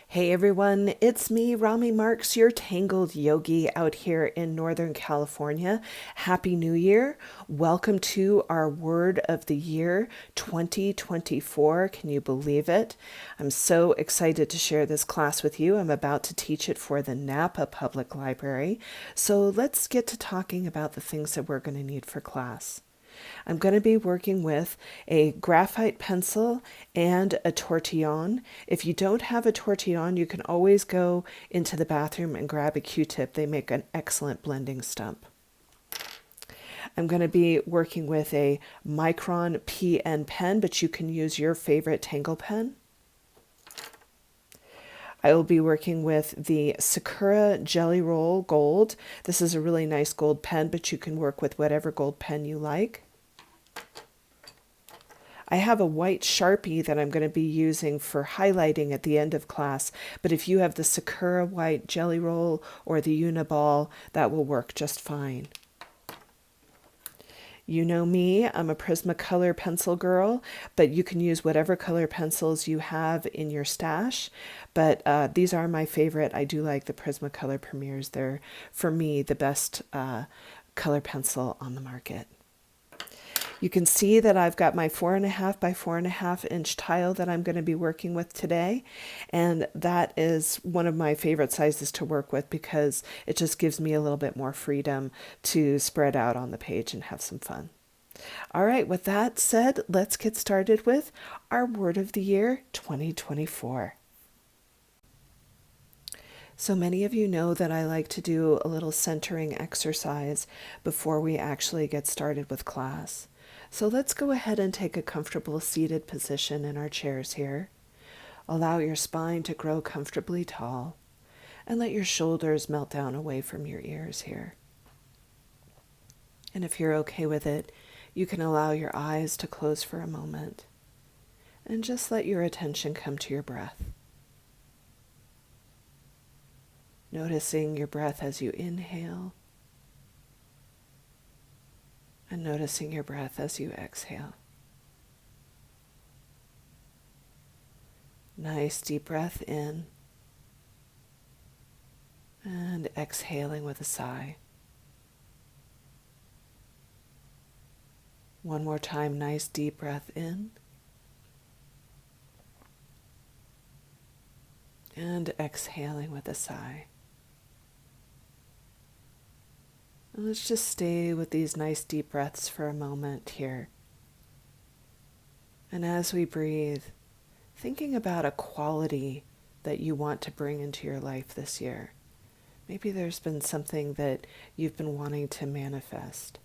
Hey everyone, it's me, Rami Marks, your Tangled Yogi out here in Northern California. Happy New Year. Welcome to our Word of the Year 2024. Can you believe it? I'm so excited to share this class with you. I'm about to teach it for the Napa Public Library. So let's get to talking about the things that we're going to need for class. I'm going to be working with a graphite pencil and a tortillon. If you don't have a tortillon, you can always go into the bathroom and grab a Q-tip. They make an excellent blending stump. I'm going to be working with a Micron PN pen, but you can use your favorite Tangle pen. I will be working with the Sakura Jelly Roll Gold. This is a really nice gold pen, but you can work with whatever gold pen you like. I have a white Sharpie that I'm going to be using for highlighting at the end of class, but if you have the Sakura white Jelly Roll or the Uniball, that will work just fine. You know me, I'm a Prismacolor pencil girl, but you can use whatever color pencils you have in your stash. But these are my favorite. I do like the Prismacolor Premiers. They're, for me, the best color pencil on the market. You can see that I've got my 4.5 by 4.5 inch tile that I'm going to be working with today. And that is one of my favorite sizes to work with because it just gives me a little bit more freedom to spread out on the page and have some fun. All right, with that said, let's get started with our Word of the Year 2024. So many of you know that I like to do a little centering exercise before we actually get started with class. So let's go ahead and take a comfortable seated position in our chairs here. Allow your spine to grow comfortably tall and let your shoulders melt down away from your ears here. And if you're okay with it, you can allow your eyes to close for a moment and just let your attention come to your breath. Noticing your breath as you inhale and noticing your breath as you exhale. Nice deep breath in and exhaling with a sigh. One more time, nice deep breath in and exhaling with a sigh. And let's just stay with these nice deep breaths for a moment here. And as we breathe, thinking about a quality that you want to bring into your life this year. Maybe there's been something that you've been wanting to manifest.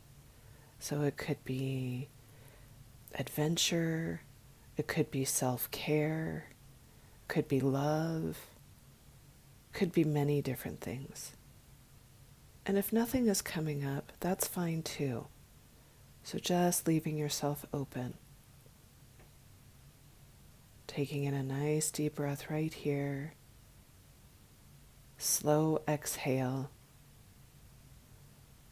So it could be adventure, it could be self-care, could be love, could be many different things. And if nothing is coming up, that's fine too. So just leaving yourself open. Taking in a nice deep breath right here. Slow exhale.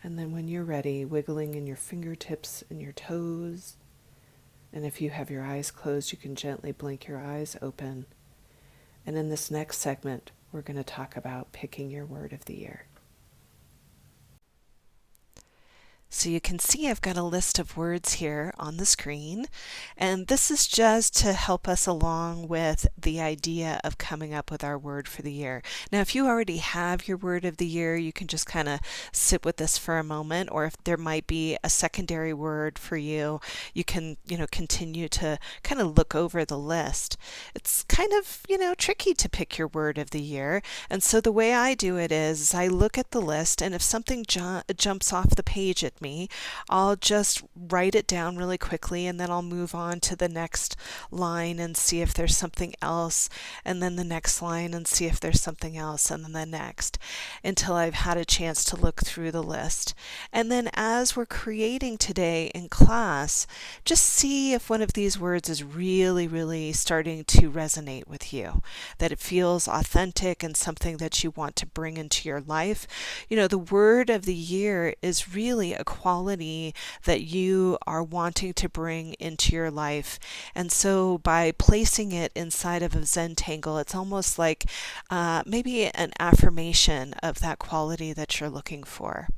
And then when you're ready, wiggling in your fingertips and your toes. And if you have your eyes closed, you can gently blink your eyes open. And in this next segment, we're going to talk about picking your word of the year. So you can see I've got a list of words here on the screen, and this is just to help us along with the idea of coming up with our word for the year. Now, if you already have your word of the year, you can just kind of sit with this for a moment, or if there might be a secondary word for you, you can, continue to kind of look over the list. It's kind of, tricky to pick your word of the year, and so the way I do it is I look at the list, and if something jumps off the page at me, I'll just write it down really quickly and then I'll move on to the next line and see if there's something else, and then the next line and see if there's something else, and then the next, until I've had a chance to look through the list. And then as we're creating today in class, just see if one of these words is really, really starting to resonate with you, that it feels authentic and something that you want to bring into your life. The word of the year is really a quality that you are wanting to bring into your life. And so by placing it inside of a Zentangle, it's almost like maybe an affirmation of that quality that you're looking for.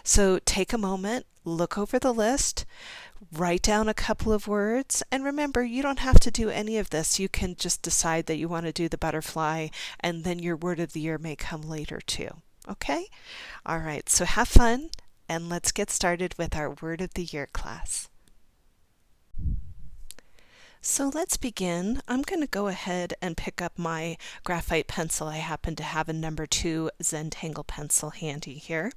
So take a moment, look over the list, write down a couple of words, and remember, you don't have to do any of this. You can just decide that you want to do the butterfly, and then your word of the year may come later too. Okay? All right, so have fun, and let's get started with our word of the year class. So let's begin. I'm going to go ahead and pick up my graphite pencil. I happen to have a number 2 Zentangle pencil handy here.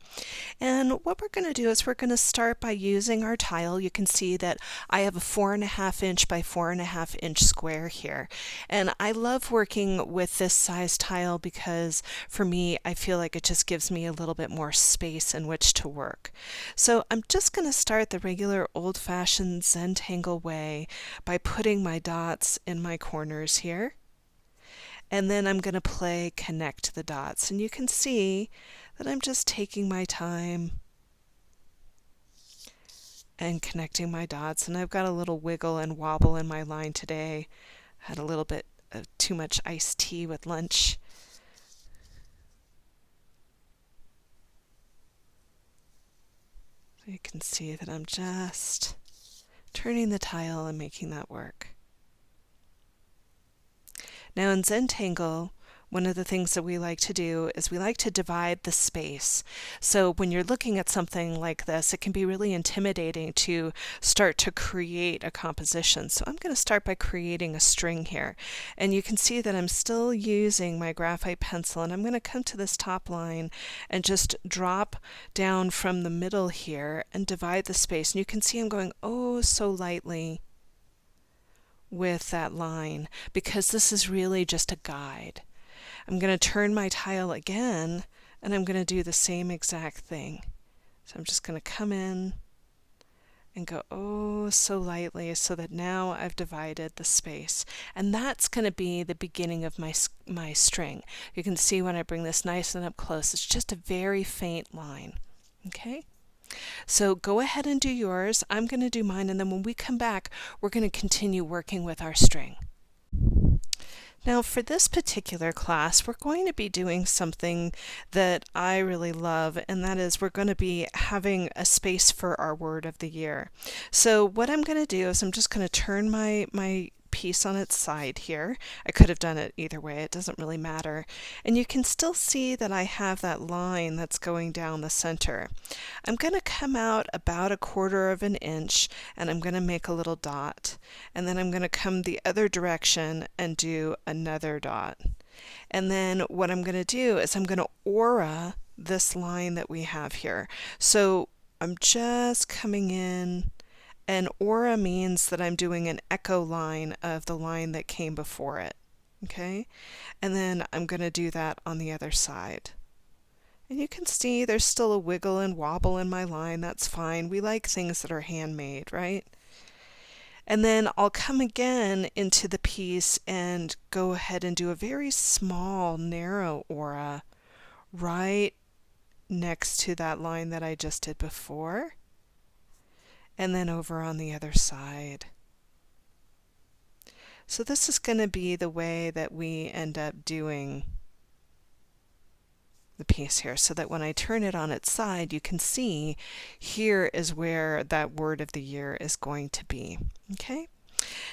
And what we're going to do is we're going to start by using our tile. You can see that I have a 4.5 inch by 4.5 inch square here. And I love working with this size tile because for me, I feel like it just gives me a little bit more space in which to work. So I'm just going to start the regular old-fashioned Zentangle way by putting my dots in my corners here, and then I'm going to play connect the dots, and you can see that I'm just taking my time and connecting my dots, and I've got a little wiggle and wobble in my line today. Had a little bit of too much iced tea with lunch. So you can see that I'm just turning the tile and making that work. Now in Zentangle, one of the things that we like to do is we like to divide the space. So when you're looking at something like this, it can be really intimidating to start to create a composition. So I'm going to start by creating a string here. And you can see that I'm still using my graphite pencil, and I'm going to come to this top line and just drop down from the middle here and divide the space. And you can see I'm going oh so lightly with that line because this is really just a guide. I'm going to turn my tile again, and I'm going to do the same exact thing. So I'm just going to come in and go oh so lightly so that now I've divided the space. And that's going to be the beginning of my string. You can see when I bring this nice and up close, it's just a very faint line. Okay? So go ahead and do yours. I'm going to do mine, and then when we come back, we're going to continue working with our string. Now for this particular class, we're going to be doing something that I really love, and that is we're going to be having a space for our word of the year. So what I'm going to do is I'm just going to turn my piece on its side here. I could have done it either way, it doesn't really matter. And you can still see that I have that line that's going down the center. I'm going to come out about 1/4 inch, and I'm going to make a little dot. And then I'm going to come the other direction and do another dot. And then what I'm going to do is I'm going to aura this line that we have here. So I'm just coming in, and aura means that I'm doing an echo line of the line that came before it. Okay? And then I'm going to do that on the other side. And you can see there's still a wiggle and wobble in my line. That's fine. We like things that are handmade, right? And then I'll come again into the piece and go ahead and do a very small, narrow aura right next to that line that I just did before. And then over on the other side. So this is going to be the way that we end up doing the piece here, so that when I turn it on its side, you can see here is where that word of the year is going to be. Okay?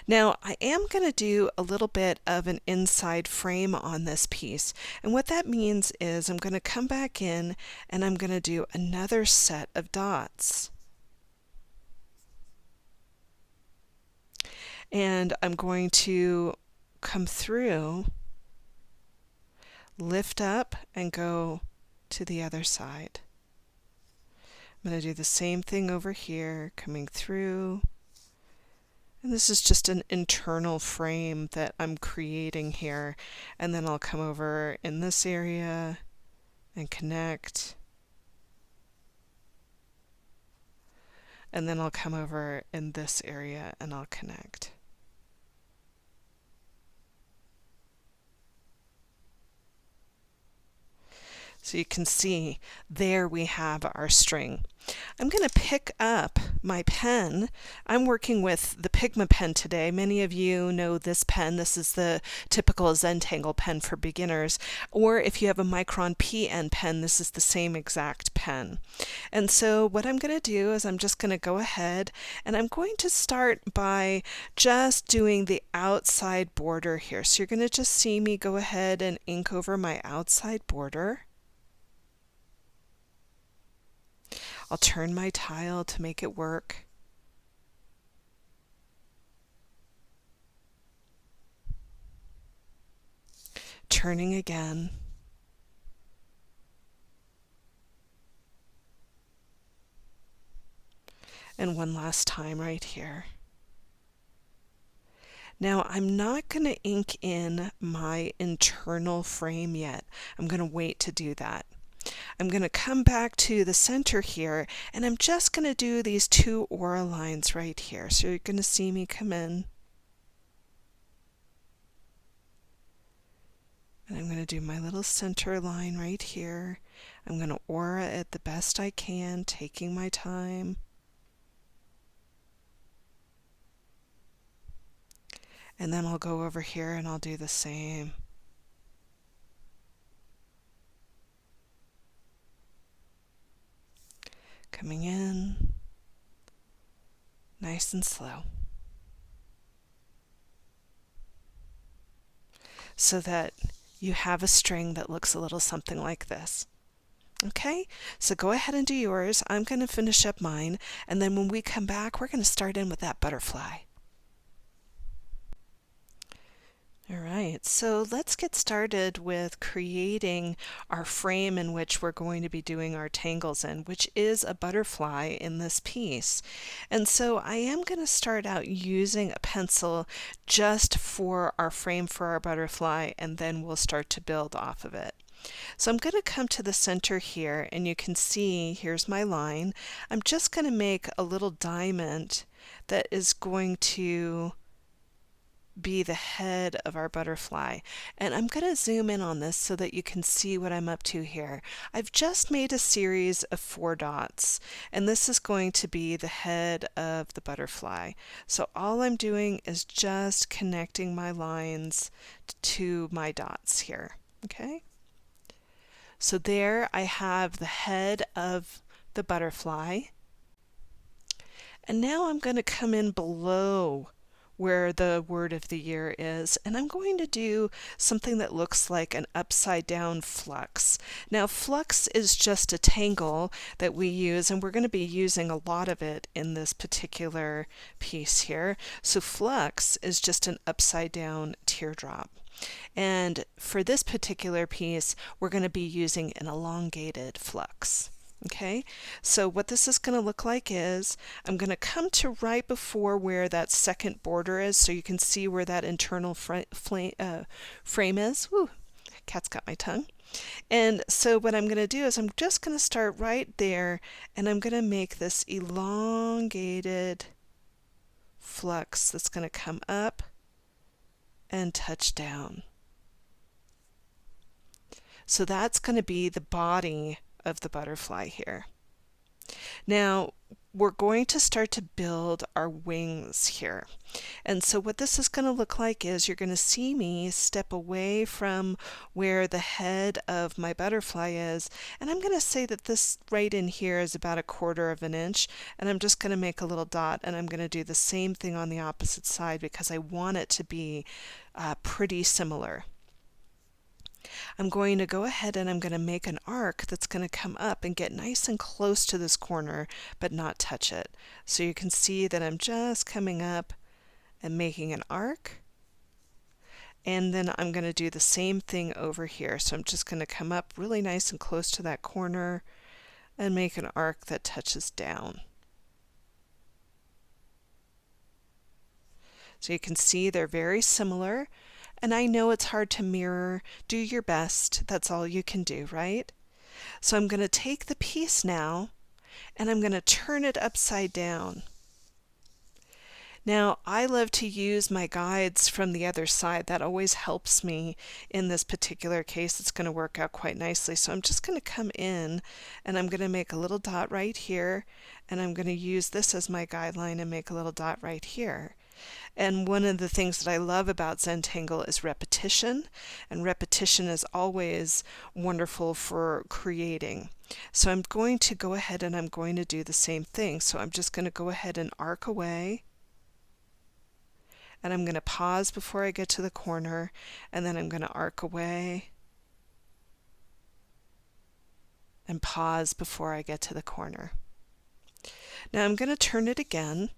Now I am going to do a little bit of an inside frame on this piece, and what that means is I'm going to come back in and I'm going to do another set of dots. And I'm going to come through, lift up, and go to the other side. I'm going to do the same thing over here, coming through. And this is just an internal frame that I'm creating here. And then I'll come over in this area and connect. And then I'll come over in this area and I'll connect. So So you can see there we have our string. I'm going to pick up my pen. I'm working with the Pigma pen today. Many of you know this pen. This is the typical Zentangle pen for beginners. Or if you have a Micron PN pen, this is the same exact pen. And so what I'm going to do is I'm just going to go ahead and I'm going to start by just doing the outside border here. So you're going to just see me go ahead and ink over my outside border. I'll turn my tile to make it work. Turning again. And one last time right here. Now I'm not going to ink in my internal frame yet. I'm going to wait to do that. I'm going to come back to the center here and I'm just going to do these two aura lines right here. So you're going to see me come in. And I'm going to do my little center line right here. I'm going to aura it the best I can, taking my time. And then I'll go over here and I'll do the same. Coming in, nice and slow. So that you have a string that looks a little something like this. Okay, so go ahead and do yours. I'm going to finish up mine, and then when we come back, we're going to start in with that butterfly. All right, so let's get started with creating our frame in which we're going to be doing our tangles in, which is a butterfly in this piece. And so I am going to start out using a pencil just for our frame for our butterfly, and then we'll start to build off of it. So I'm going to come to the center here, and you can see here's my line. I'm just going to make a little diamond that is going to be the head of our butterfly. And I'm going to zoom in on this so that you can see what I'm up to here. I've just made a series of 4 dots, and this is going to be the head of the butterfly. So all I'm doing is just connecting my lines to my dots here. Okay? So there I have the head of the butterfly. And now I'm going to come in below where the word of the year is, and I'm going to do something that looks like an upside down flux. Now flux is just a tangle that we use, and we're going to be using a lot of it in this particular piece here. So flux is just an upside down teardrop. And for this particular piece, we're going to be using an elongated flux. Okay, so what this is going to look like is I'm going to come to right before where that second border is, so you can see where that internal frame is. Woo, cat's got my tongue. And so what I'm going to do is I'm just going to start right there, and I'm going to make this elongated flux that's going to come up and touch down. So that's going to be the body of the butterfly here. Now we're going to start to build our wings here. And so what this is going to look like is you're going to see me step away from where the head of my butterfly is, and I'm going to say that this right in here is about 1/4 of an inch, and I'm just going to make a little dot, and I'm going to do the same thing on the opposite side because I want it to be pretty similar. I'm going to go ahead and I'm going to make an arc that's going to come up and get nice and close to this corner but not touch it. So you can see that I'm just coming up and making an arc, and then I'm going to do the same thing over here. So I'm just going to come up really nice and close to that corner and make an arc that touches down. So you can see they're very similar. And I know it's hard to mirror. Do your best. That's all you can do, right? So I'm going to take the piece now, and I'm going to turn it upside down. Now, I love to use my guides from the other side. That always helps me in this particular case. It's going to work out quite nicely. So I'm just going to come in and I'm going to make a little dot right here, and I'm going to use this as my guideline and make a little dot right here. And one of the things that I love about Zentangle is repetition, and repetition is always wonderful for creating. So I'm going to go ahead and I'm going to do the same thing. So I'm just going to go ahead and arc away, and I'm going to pause before I get to the corner, and then I'm going to arc away and pause before I get to the corner. Now I'm going to turn it again.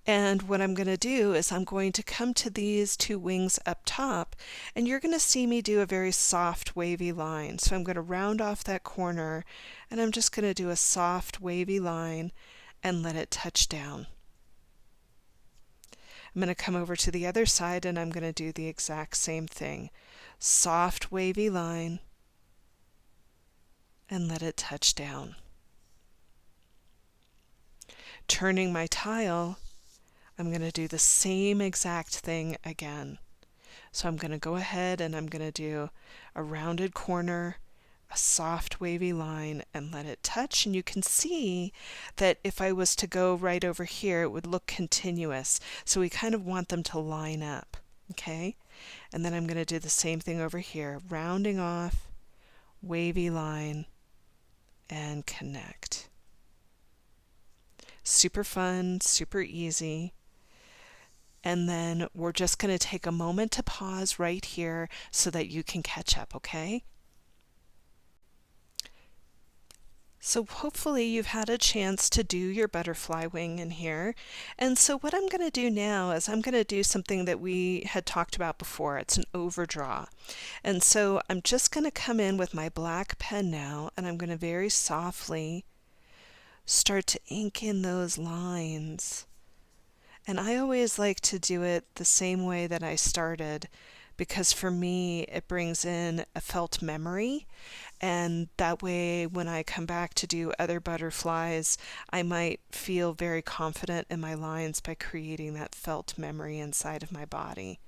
And what I'm going to do is I'm going to come to these two wings up top, and you're going to see me do a very soft wavy line. So I'm going to round off that corner, and I'm just going to do a soft wavy line and let it touch down. I'm going to come over to the other side and I'm going to do the exact same thing. Soft wavy line and let it touch down. Turning my tile, I'm going to do the same exact thing again. So I'm going to go ahead and I'm going to do a rounded corner, a soft wavy line, and let it touch. And you can see that if I was to go right over here, it would look continuous. So we kind of want them to line up. Okay? And then I'm going to do the same thing over here, rounding off, wavy line, and connect. Super fun, super easy. And then we're just going to take a moment to pause right here so that you can catch up, okay? So hopefully you've had a chance to do your butterfly wing in here. And so what I'm going to do now is I'm going to do something that we had talked about before. It's an overdraw. And so I'm just going to come in with my black pen now, and I'm going to very softly start to ink in those lines. And I always like to do it the same way that I started, because for me it brings in a felt memory, and that way when I come back to do other butterflies, I might feel very confident in my lines by creating that felt memory inside of my body.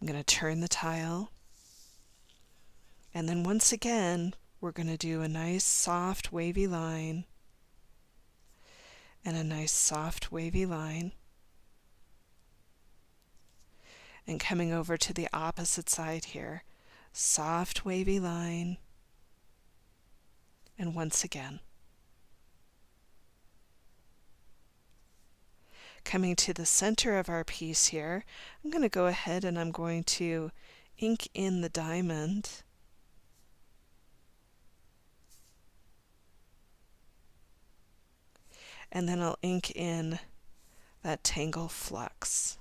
I'm going to turn the tile, and then once again we're going to do a nice soft wavy line and a nice soft wavy line. And coming over to the opposite side here, soft wavy line, and once again. Coming to the center of our piece here, I'm going to go ahead and I'm going to ink in the diamond. And then I'll ink in that Tangle flux.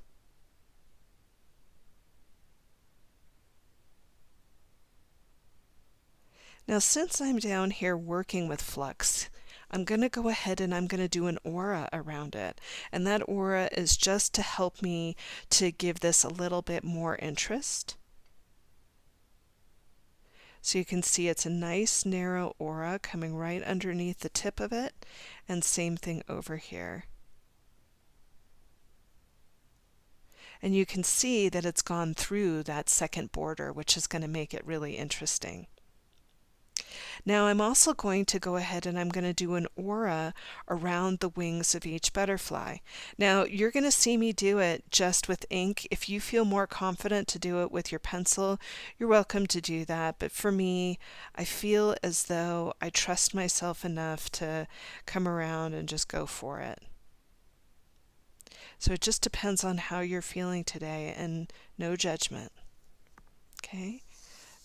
Now since I'm down here working with flux, I'm going to go ahead and I'm going to do an aura around it. And that aura is just to help me to give this a little bit more interest. So you can see it's a nice narrow aura coming right underneath the tip of it, and same thing over here. And you can see that it's gone through that second border, which is going to make it really interesting. Now I'm also going to go ahead and I'm going to do an aura around the wings of each butterfly. Now you're going to see me do it just with ink. If you feel more confident to do it with your pencil, you're welcome to do that. But for me, I feel as though I trust myself enough to come around and just go for it. So it just depends on how you're feeling today, and no judgment. Okay,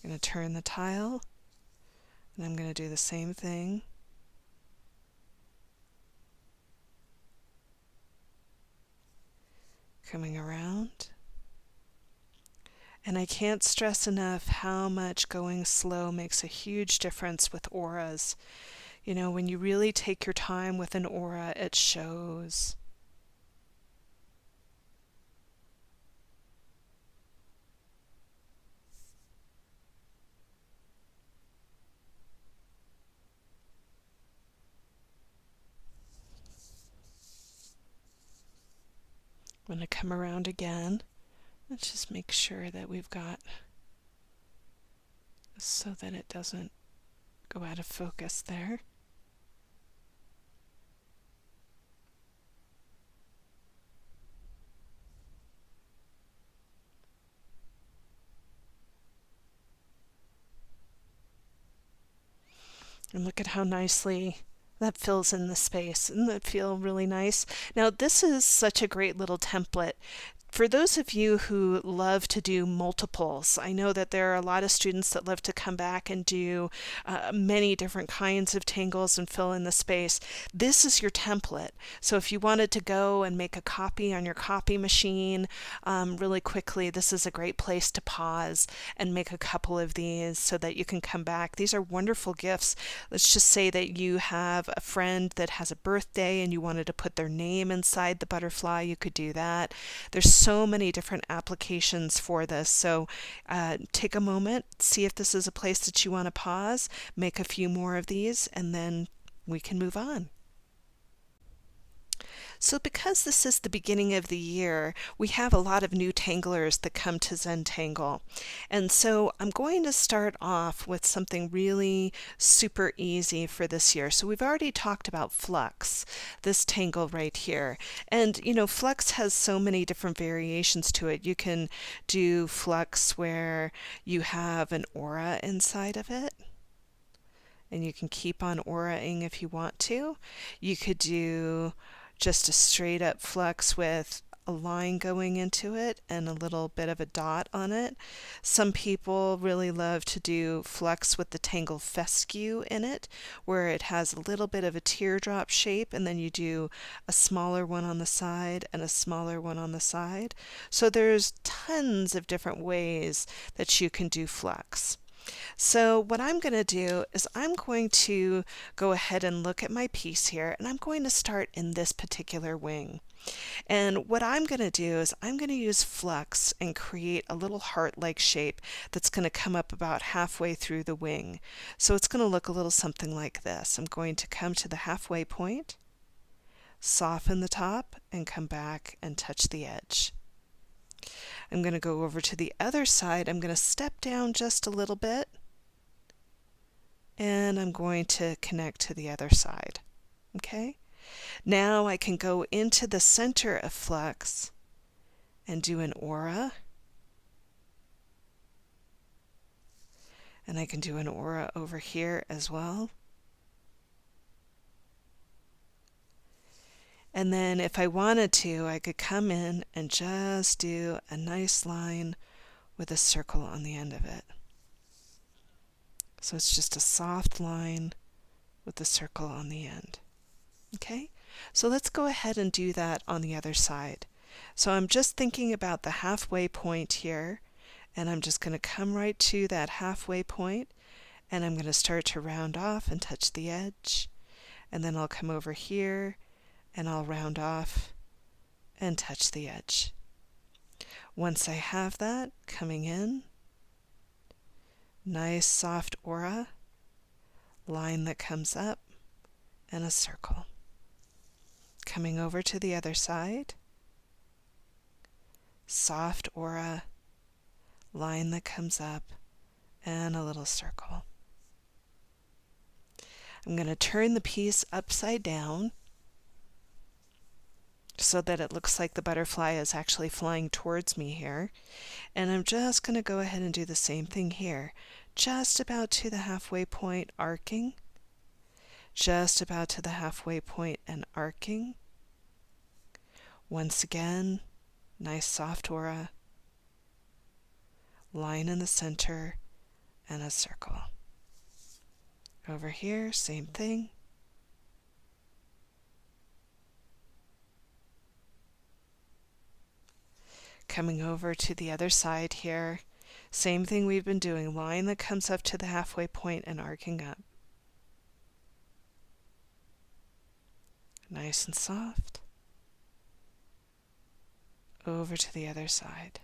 I'm going to turn the tile. And I'm going to do the same thing. Coming around. And I can't stress enough how much going slow makes a huge difference with auras. You know, when you really take your time with an aura, it shows. I'm going to come around again. Let's just make sure that we've got so that it doesn't go out of focus there. And look at how nicely that fills in the space. Doesn't that feel really nice? Now, this is such a great little template. For those of you who love to do multiples, I know that there are a lot of students that love to come back and do many different kinds of tangles and fill in the space. This is your template. So if you wanted to go and make a copy on your copy machine really quickly, this is a great place to pause and make a couple of these so that you can come back. These are wonderful gifts. Let's just say that you have a friend that has a birthday and you wanted to put their name inside the butterfly, you could do that. There's so many different applications for this. So take a moment, see if this is a place that you want to pause, make a few more of these, and then we can move on. So because this is the beginning of the year, we have a lot of new tanglers that come to Zentangle. And so I'm going to start off with something really super easy for this year. So we've already talked about flux, this tangle right here. And you know, flux has so many different variations to it. You can do flux where you have an aura inside of it, and you can keep on auraing if you want to. You could do just a straight up flux with a line going into it and a little bit of a dot on it. Some people really love to do flux with the tangle fescue in it, where it has a little bit of a teardrop shape, and then you do a smaller one on the side and a smaller one on the side. So there's tons of different ways that you can do flux. So what I'm going to do is I'm going to go ahead and look at my piece here, and I'm going to start in this particular wing. And what I'm going to do is I'm going to use flux and create a little heart-like shape that's going to come up about halfway through the wing. So it's going to look a little something like this. I'm going to come to the halfway point, soften the top, and come back and touch the edge. I'm going to go over to the other side. I'm going to step down just a little bit, and I'm going to connect to the other side. Okay? Now I can go into the center of flux and do an aura. And I can do an aura over here as well. And then if I wanted to, I could come in and just do a nice line with a circle on the end of it. So it's just a soft line with a circle on the end. Okay? So let's go ahead and do that on the other side. So I'm just thinking about the halfway point here, and I'm just going to come right to that halfway point, and I'm going to start to round off and touch the edge, and then I'll come over here and I'll round off and touch the edge. Once I have that, coming in, nice soft aura, line that comes up, and a circle. Coming over to the other side, soft aura, line that comes up, and a little circle. I'm going to turn the piece upside down so that it looks like the butterfly is actually flying towards me here. And I'm just going to go ahead and do the same thing here. Just about to the halfway point, arcing. Just about to the halfway point and arcing. Once again, nice soft aura. Line in the center and a circle. Over here, same thing. Coming over to the other side here, same thing we've been doing, line that comes up to the halfway point and arcing up. Nice and soft. Over to the other side.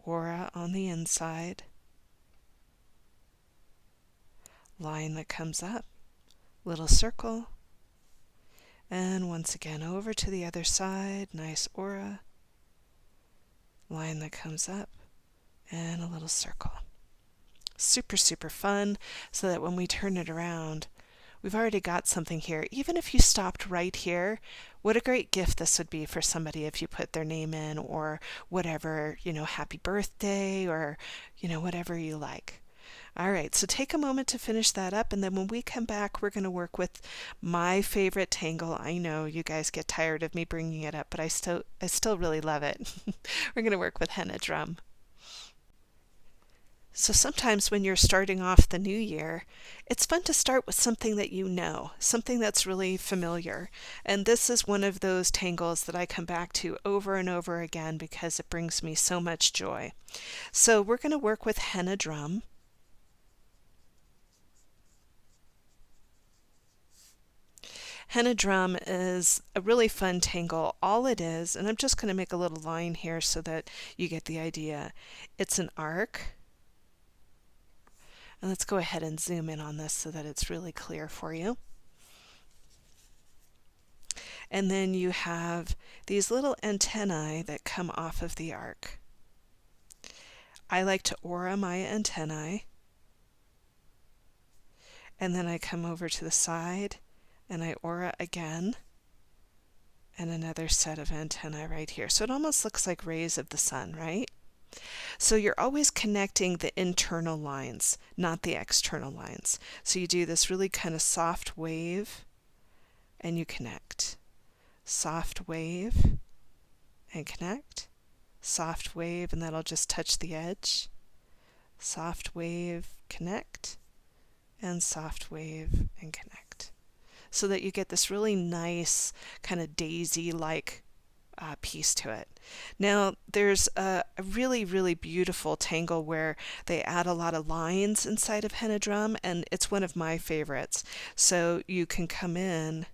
Aura on the inside. Line that comes up, little circle, And once again, over to the other side, nice aura, line that comes up, and a little circle. Super, super fun, so that when we turn it around, we've already got something here. Even if you stopped right here, what a great gift this would be for somebody if you put their name in or whatever, happy birthday or, whatever you like. All right, so take a moment to finish that up, and then when we come back, we're going to work with my favorite tangle. I know you guys get tired of me bringing it up, but I still really love it. We're going to work with henna drum. So sometimes when you're starting off the new year, it's fun to start with something that you know, something that's really familiar. And this is one of those tangles that I come back to over and over again because it brings me so much joy. So we're going to work with henna drum. Henna drum is a really fun tangle. All it is, and I'm just going to make a little line here so that you get the idea. It's an arc. And let's go ahead and zoom in on this so that it's really clear for you. And then you have these little antennae that come off of the arc. I like to aura my antennae. And then I come over to the side and I aura again, and another set of antennae right here. So it almost looks like rays of the sun, right? So you're always connecting the internal lines, not the external lines. So you do this really kind of soft wave, and you connect. Soft wave, and connect. Soft wave, and that'll just touch the edge. Soft wave, connect, and soft wave, and connect. So that you get this really nice kind of daisy-like piece to it. Now there's a really, really beautiful tangle where they add a lot of lines inside of henna drum, and it's one of my favorites. So you can come in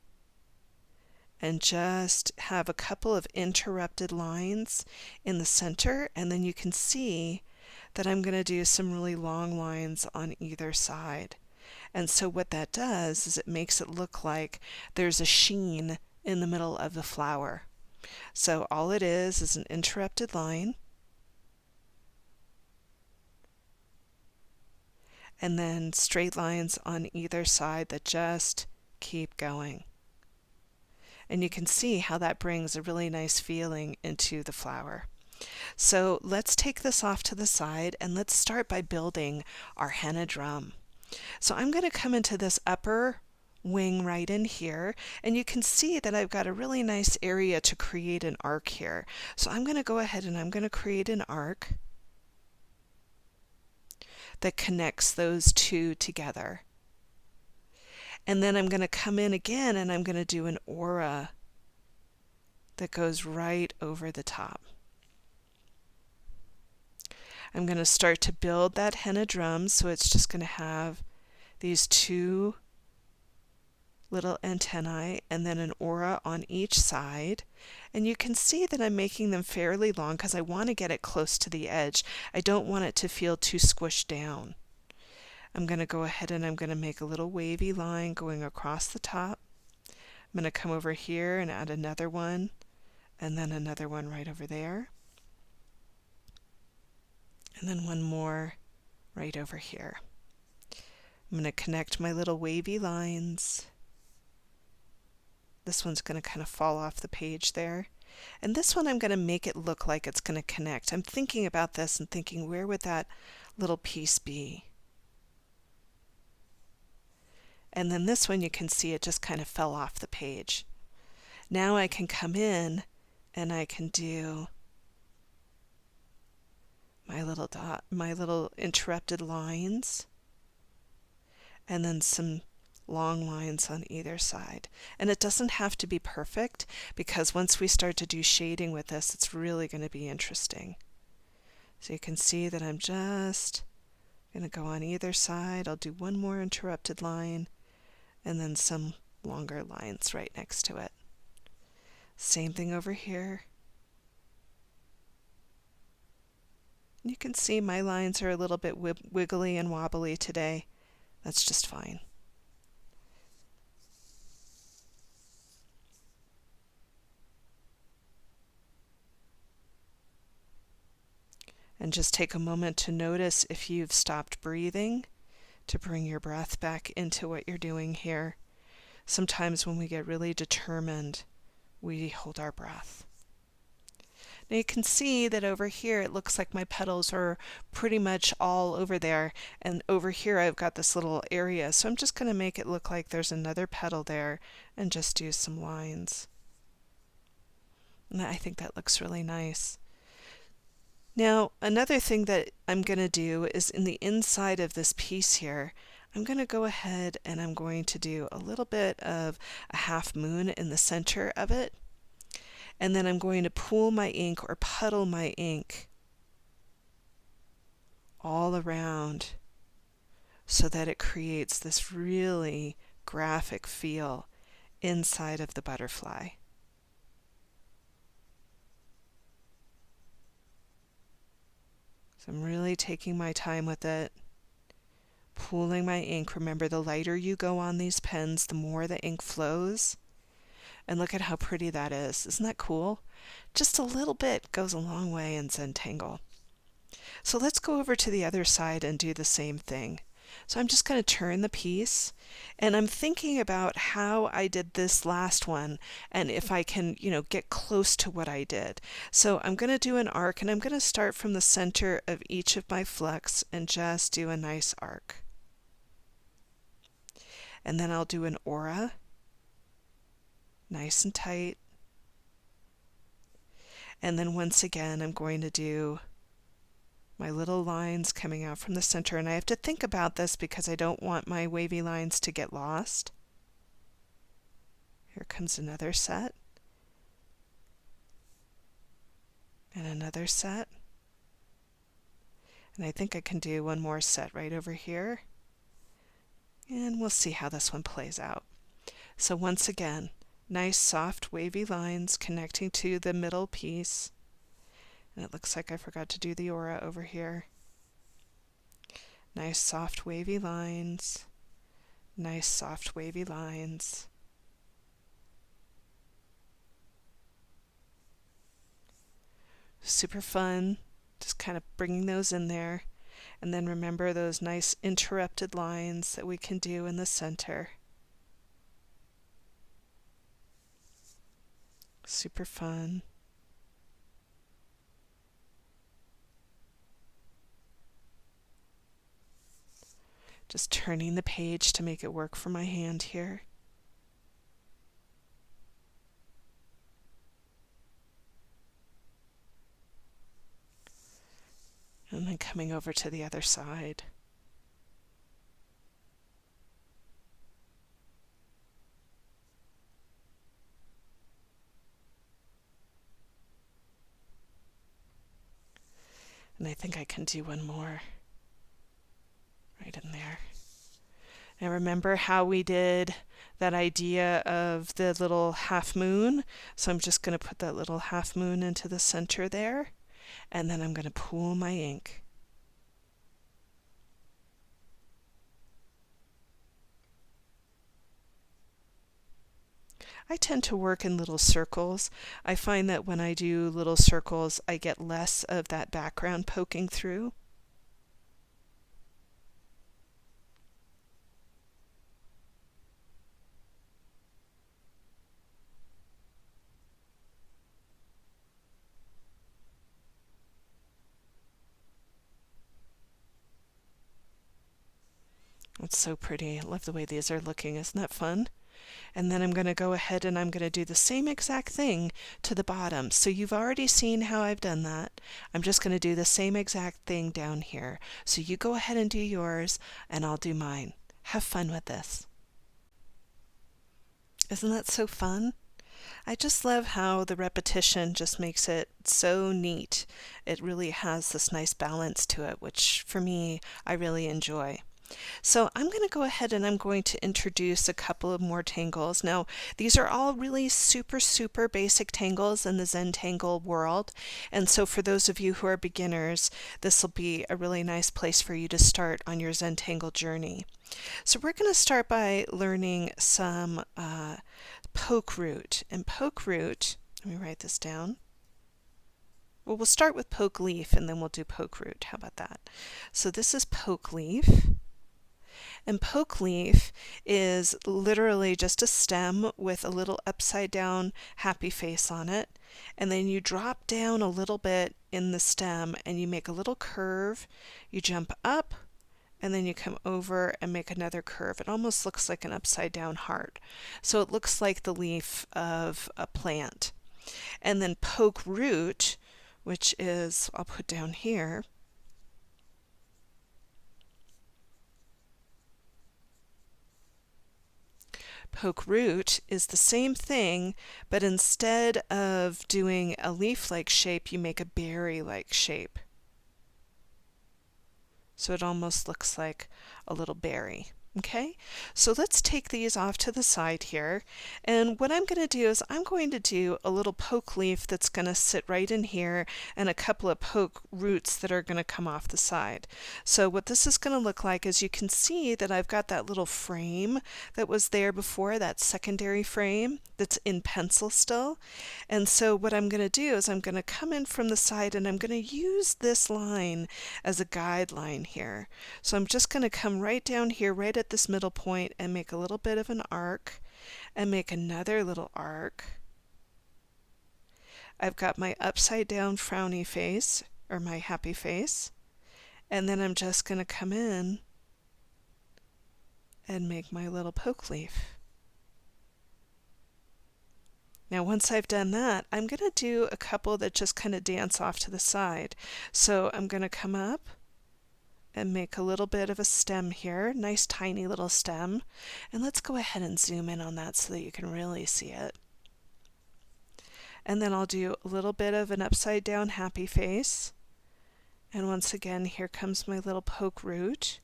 and just have a couple of interrupted lines in the center, and then you can see that I'm going to do some really long lines on either side. And so what that does is it makes it look like there's a sheen in the middle of the flower. So all it is an interrupted line, and then straight lines on either side that just keep going. And you can see how that brings a really nice feeling into the flower. So let's take this off to the side and let's start by building our henna drum. So I'm going to come into this upper wing right in here, and you can see that I've got a really nice area to create an arc here. So I'm going to go ahead and I'm going to create an arc that connects those two together. And then I'm going to come in again and I'm going to do an aura that goes right over the top. I'm going to start to build that henna drum, so it's just going to have these two little antennae and then an aura on each side. And you can see that I'm making them fairly long because I want to get it close to the edge. I don't want it to feel too squished down. I'm going to go ahead and I'm going to make a little wavy line going across the top. I'm going to come over here and add another one, and then another one right over there. And then one more right over here. I'm going to connect my little wavy lines. This one's going to kind of fall off the page there. And this one I'm going to make it look like it's going to connect. I'm thinking about this and thinking, where would that little piece be? And then this one, you can see it just kind of fell off the page. Now I can come in and I can do my little dot, my little interrupted lines, and then some long lines on either side. And it doesn't have to be perfect, because once we start to do shading with this, it's really going to be interesting. So you can see that I'm just going to go on either side. I'll do one more interrupted line and then some longer lines right next to it. Same thing over here. You can see my lines are a little bit wiggly and wobbly today. That's just fine. And just take a moment to notice if you've stopped breathing, to bring your breath back into what you're doing here. Sometimes when we get really determined, we hold our breath. Now you can see that over here it looks like my petals are pretty much all over there, and over here I've got this little area, so I'm just going to make it look like there's another petal there and just do some lines. And I think that looks really nice. Now another thing that I'm going to do is in the inside of this piece here, I'm going to go ahead and I'm going to do a little bit of a half moon in the center of it. And then I'm going to pool my ink or puddle my ink all around so that it creates this really graphic feel inside of the butterfly. So I'm really taking my time with it, pooling my ink. Remember, the lighter you go on these pens, the more the ink flows. And look at how pretty that is. Isn't that cool? Just a little bit goes a long way in Zentangle. So let's go over to the other side and do the same thing. So I'm just going to turn the piece, and I'm thinking about how I did this last one and if I can, get close to what I did. So I'm going to do an arc, and I'm going to start from the center of each of my flecks and just do a nice arc. And then I'll do an aura. Nice and tight. And then once again, I'm going to do my little lines coming out from the center. And I have to think about this because I don't want my wavy lines to get lost. Here comes another set. And another set. And I think I can do one more set right over here. And we'll see how this one plays out. So once again, nice soft wavy lines connecting to the middle piece. And it looks like I forgot to do the aura over here. Nice soft wavy lines. Nice soft wavy lines. Super fun. Just kind of bringing those in there. And then remember those nice interrupted lines that we can do in the center. Super fun. Just turning the page to make it work for my hand here. And then coming over to the other side. And I think I can do one more right in there. Now remember how we did that idea of the little half moon? So I'm just going to put that little half moon into the center there, and then I'm going to pool my ink. I tend to work in little circles. I find that when I do little circles, I get less of that background poking through. It's so pretty. I love the way these are looking. Isn't that fun? And then I'm going to go ahead and I'm going to do the same exact thing to the bottom. So you've already seen how I've done that. I'm just going to do the same exact thing down here. So you go ahead and do yours, and I'll do mine. Have fun with this. Isn't that so fun? I just love how the repetition just makes it so neat. It really has this nice balance to it, which for me, I really enjoy. So I'm going to go ahead and I'm going to introduce a couple of more tangles. Now, these are all really super basic tangles in the Zentangle world. And so for those of you who are beginners, this will be a really nice place for you to start on your Zentangle journey. So we're going to start by learning some poke root. And poke root, let me write this down. Well, we'll start with poke leaf and then we'll do poke root. How about that? So this is poke leaf. And poke leaf is literally just a stem with a little upside down happy face on it. And then you drop down a little bit in the stem and you make a little curve. You jump up and then you come over and make another curve. It almost looks like an upside down heart. So it looks like the leaf of a plant. And then poke root, which is, I'll put down here, poke root is the same thing, but instead of doing a leaf-like shape, you make a berry-like shape. So it almost looks like a little berry. Okay, so let's take these off to the side here. And what I'm going to do is I'm going to do a little poke leaf that's going to sit right in here and a couple of poke roots that are going to come off the side. So what this is going to look like is you can see that I've got that little frame that was there before, that secondary frame that's in pencil still. And so what I'm going to do is I'm going to come in from the side and I'm going to use this line as a guideline here. So I'm just going to come right down here, right at this middle point, and make a little bit of an arc and make another little arc. I've got my upside down frowny face, or my happy face, and then I'm just going to come in and make my little poke leaf. Now once I've done that, I'm going to do a couple that just kind of dance off to the side. So I'm going to come up and make a little bit of a stem here, nice tiny little stem. And let's go ahead and zoom in on that so that you can really see it. And then I'll do a little bit of an upside down happy face. And once again, here comes my little poke root.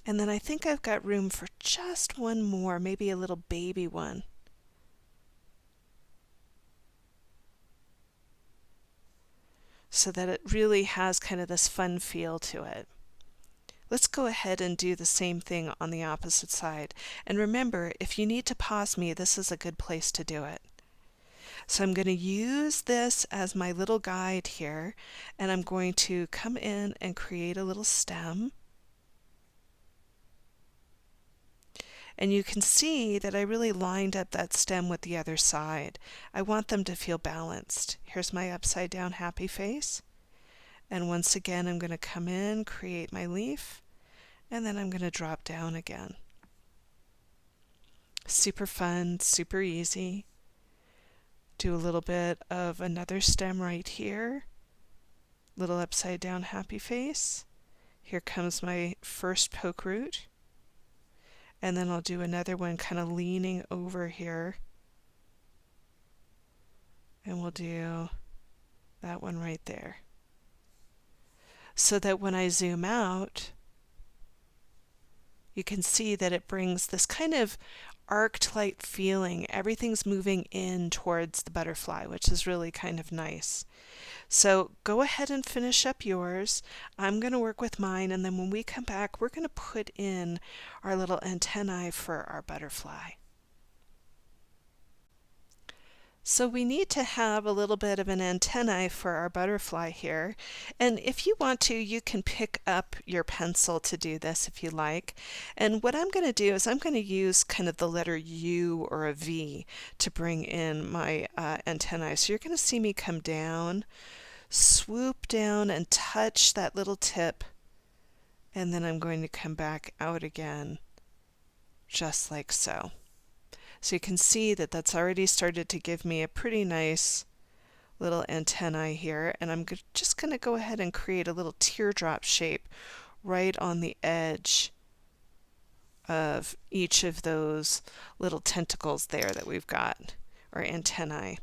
And then I think I've got room for just one more, maybe a little baby one. So that it really has kind of this fun feel to it. Let's go ahead and do the same thing on the opposite side. And remember, if you need to pause me, this is a good place to do it. So I'm going to use this as my little guide here, and I'm going to come in and create a little stem. And you can see that I really lined up that stem with the other side. I want them to feel balanced. Here's my upside down happy face. And once again, I'm going to come in, create my leaf, and then I'm going to drop down again. Super fun, super easy. Do a little bit of another stem right here. Little upside down happy face. Here comes my first poke root. And then I'll do another one kind of leaning over here. And we'll do that one right there. So that when I zoom out, you can see that it brings this kind of arced-like feeling. Everything's moving in towards the butterfly, which is really kind of nice. So go ahead and finish up yours. I'm going to work with mine, and then when we come back, we're going to put in our little antennae for our butterfly. So we need to have a little bit of an antennae for our butterfly here. And if you want to, you can pick up your pencil to do this if you like. And what I'm going to do is I'm going to use kind of the letter U or a V to bring in my antennae. So you're going to see me come down, swoop down and touch that little tip. And then I'm going to come back out again, just like so. So you can see that that's already started to give me a pretty nice little antennae here, and I'm just going to go ahead and create a little teardrop shape right on the edge of each of those little tentacles there that we've got, or antennae.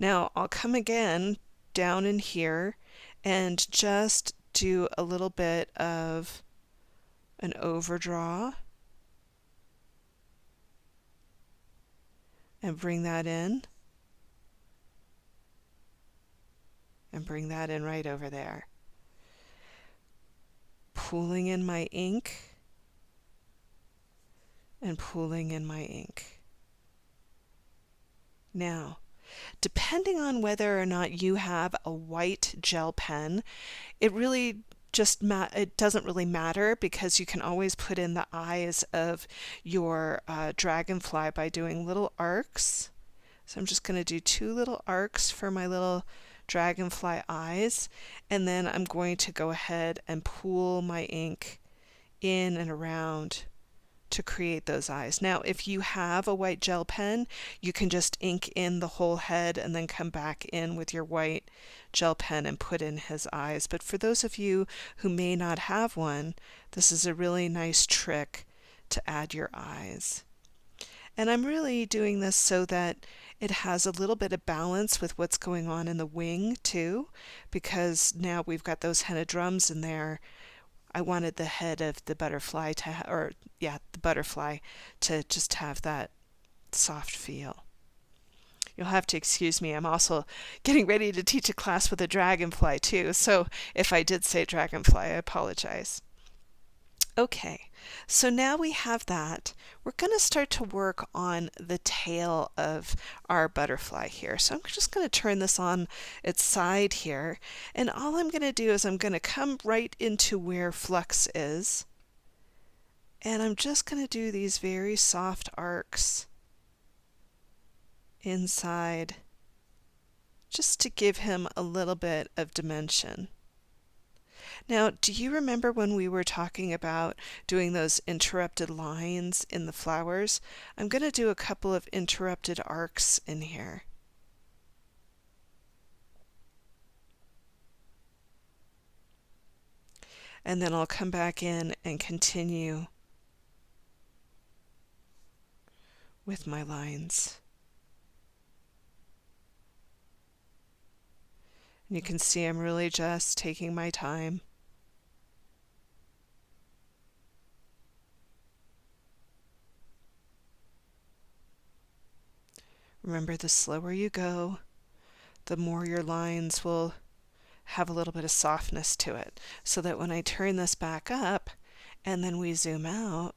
Now I'll come again down in here and just do a little bit of an overdraw. And bring that in, and bring that in right over there. Pooling in my ink, and pooling in my ink. Now, Depending on whether or not you have a white gel pen, it really it doesn't really matter because you can always put in the eyes of your dragonfly by doing little arcs. So I'm just going to do 2 little arcs for my little dragonfly eyes, and then I'm going to go ahead and pool my ink in and around to create those eyes. Now, if you have a white gel pen, you can just ink in the whole head and then come back in with your white gel pen and put in his eyes. But for those of you who may not have one, this is a really nice trick to add your eyes. And I'm really doing this so that it has a little bit of balance with what's going on in the wing too, because now we've got those henna drums in there. I wanted the head of the butterfly the butterfly to just have that soft feel. You'll have to excuse me. I'm also getting ready to teach a class with a dragonfly too, so if I did say dragonfly, I apologize. Okay, so now we have that. We're going to start to work on the tail of our butterfly here. So I'm just going to turn this on its side here. And all I'm going to do is I'm going to come right into where flux is. And I'm just going to do these very soft arcs inside just to give him a little bit of dimension. Now, do you remember when we were talking about doing those interrupted lines in the flowers? I'm going to do a couple of interrupted arcs in here. And then I'll come back in and continue with my lines. And you can see I'm really just taking my time. Remember, the slower you go, the more your lines will have a little bit of softness to it, so that when I turn this back up and then we zoom out,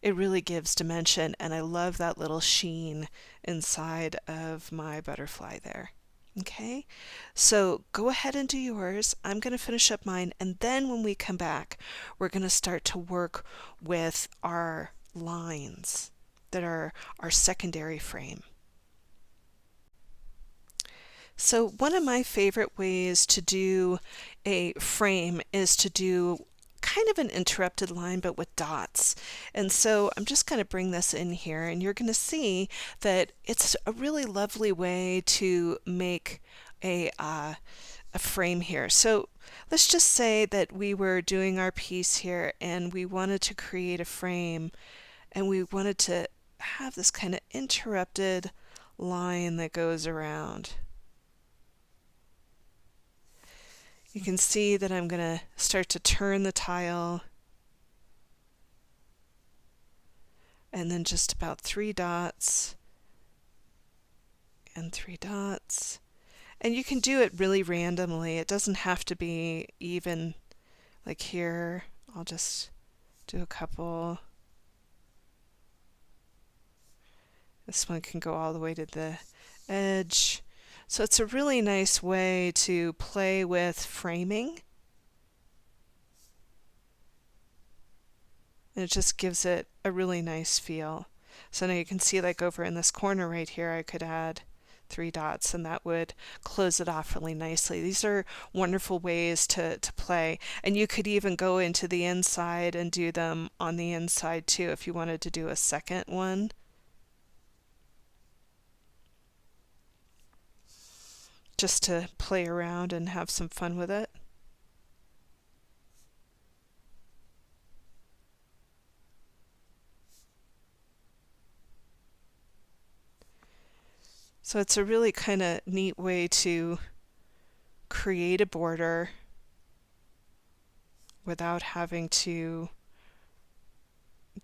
it really gives dimension, and I love that little sheen inside of my butterfly there. Okay, so go ahead and do yours. I'm going to finish up mine, and then when we come back, we're going to start to work with our lines that are our secondary frame. So one of my favorite ways to do a frame is to do kind of an interrupted line but with dots. And so I'm just going to bring this in here, and you're going to see that it's a really lovely way to make a frame here. So let's just say that we were doing our piece here and we wanted to create a frame, and we wanted to have this kind of interrupted line that goes around. You can see that I'm going to start to turn the tile, and then just about 3 dots and 3 dots. And you can do it really randomly. It doesn't have to be even. Like here, I'll just do a couple. This one can go all the way to the edge. So it's a really nice way to play with framing. And it just gives it a really nice feel. So now you can see, like over in this corner right here, I could add 3 dots, and that would close it off really nicely. These are wonderful ways to play. And you could even go into the inside and do them on the inside too if you wanted to do a second one. Just to play around and have some fun with it. So it's a really kind of neat way to create a border without having to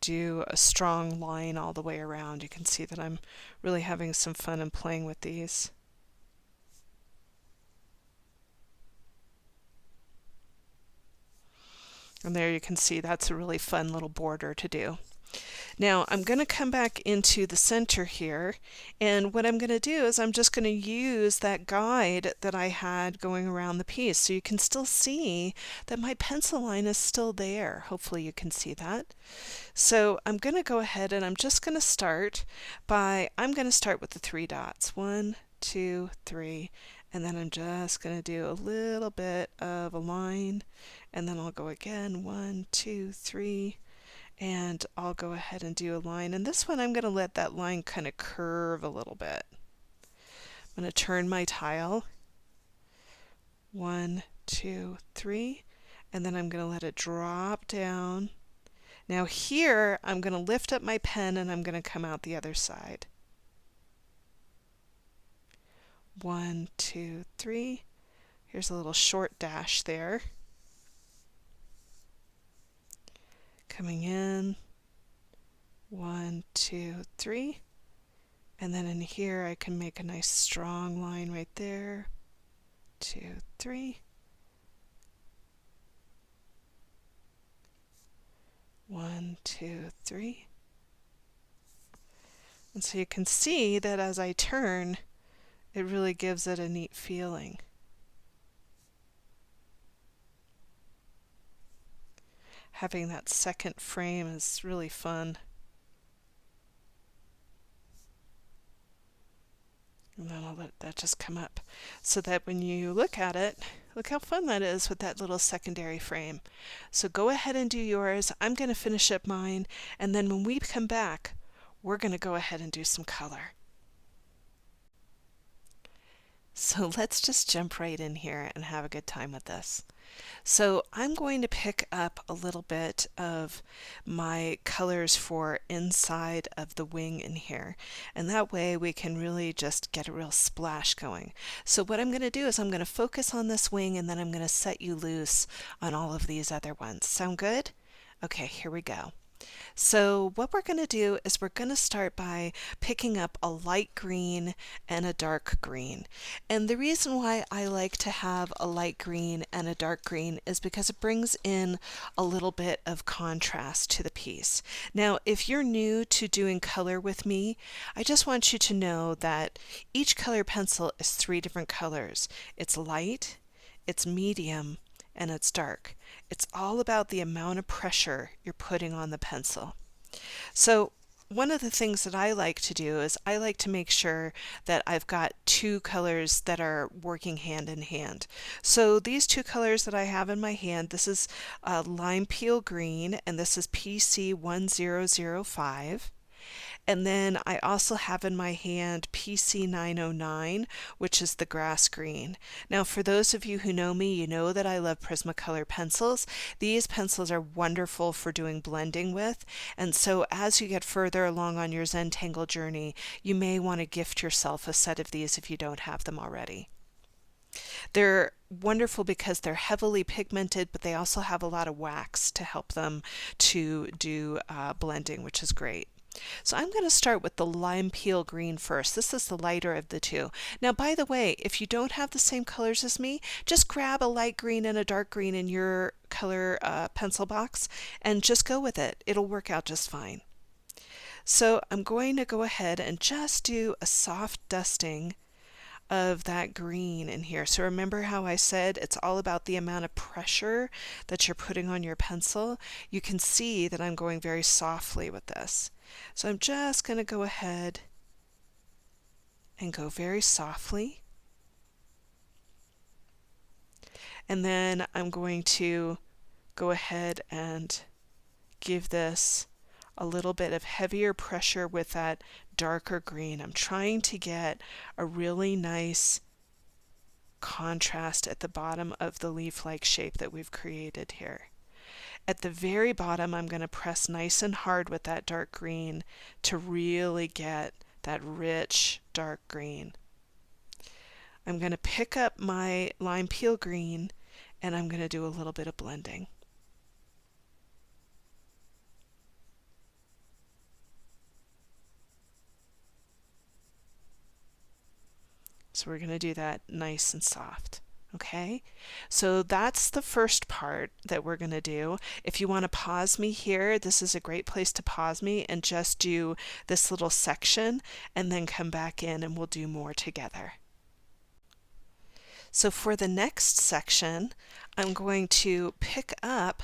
do a strong line all the way around. You can see that I'm really having some fun and playing with these. And there you can see that's a really fun little border to do. Now I'm going to come back into the center here, and what I'm going to do is I'm just going to use that guide that I had going around the piece, so you can still see that my pencil line is still there. Hopefully you can see that. So I'm going to go ahead and I'm just going to start with the 3 dots. 1, 2, 3, and then I'm just going to do a little bit of a line, and then I'll go again, 1, 2, 3, and I'll go ahead and do a line. And this one I'm going to let that line kind of curve a little bit. I'm going to turn my tile, 1, 2, 3, and then I'm going to let it drop down. Now here I'm going to lift up my pen and I'm going to come out the other side. 1, 2, 3. Here's a little short dash there. Coming in, 1, 2, 3. And then in here I can make a nice strong line right there. 2, 3. 1, 2, 3. And so you can see that as I turn, it really gives it a neat feeling. Having that second frame is really fun. And then I'll let that just come up so that when you look at it, look how fun that is with that little secondary frame. So go ahead and do yours. I'm going to finish up mine, and then when we come back, we're going to go ahead and do some color. So let's just jump right in here and have a good time with this. So I'm going to pick up a little bit of my colors for inside of the wing in here, and that way we can really just get a real splash going. So what I'm going to do is I'm going to focus on this wing, and then I'm going to set you loose on all of these other ones. Sound good? Okay, here we go. So what we're going to do is we're going to start by picking up a light green and a dark green. And the reason why I like to have a light green and a dark green is because it brings in a little bit of contrast to the piece. Now, if you're new to doing color with me, I just want you to know that each color pencil is 3 different colors. It's light, it's medium, and it's dark. It's all about the amount of pressure you're putting on the pencil. So one of the things that I like to do is I like to make sure that I've got 2 colors that are working hand in hand. So these 2 colors that I have in my hand, this is lime peel green, and this is PC 1005. And then I also have in my hand PC 909, which is the grass green. Now, for those of you who know me, you know that I love Prismacolor pencils. These pencils are wonderful for doing blending with, and so as you get further along on your Zentangle journey, you may want to gift yourself a set of these if you don't have them already. They're wonderful because they're heavily pigmented, but they also have a lot of wax to help them to do blending, which is great. So I'm going to start with the lime peel green first. This is the lighter of the 2. Now, by the way, if you don't have the same colors as me, just grab a light green and a dark green in your color pencil box and just go with it. It'll work out just fine. So I'm going to go ahead and just do a soft dusting of that green in here. So remember how I said it's all about the amount of pressure that you're putting on your pencil? You can see that I'm going very softly with this. So I'm just going to go ahead and go very softly. And then I'm going to go ahead and give this a little bit of heavier pressure with that darker green. I'm trying to get a really nice contrast at the bottom of the leaf-like shape that we've created here. At the very bottom, I'm going to press nice and hard with that dark green to really get that rich dark green. I'm going to pick up my lime peel green and I'm going to do a little bit of blending. So we're going to do that nice and soft. Okay, so that's the first part that we're going to do. If you want to pause me here, this is a great place to pause me and just do this little section and then come back in and we'll do more together. So for the next section, I'm going to pick up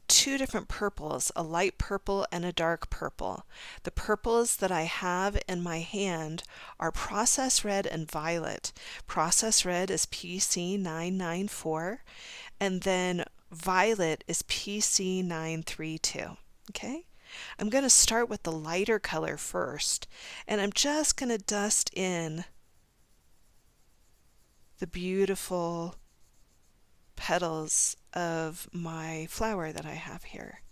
two different purples, a light purple and a dark purple. The purples that I have in my hand are process red and violet. Process red is PC994 and then violet is PC932. Okay? I'm going to start with the lighter color first, and I'm just going to dust in the beautiful petals of my flower that I have here.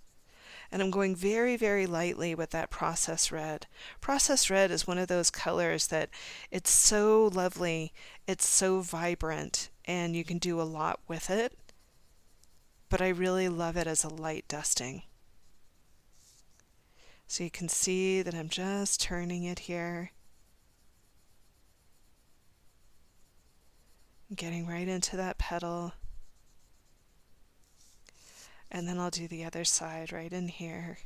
And I'm going very, very lightly with that process red. Process red is one of those colors that it's so lovely, it's so vibrant, and you can do a lot with it. But I really love it as a light dusting. So you can see that I'm just turning it here. Getting right into that petal. And then I'll do the other side right in here,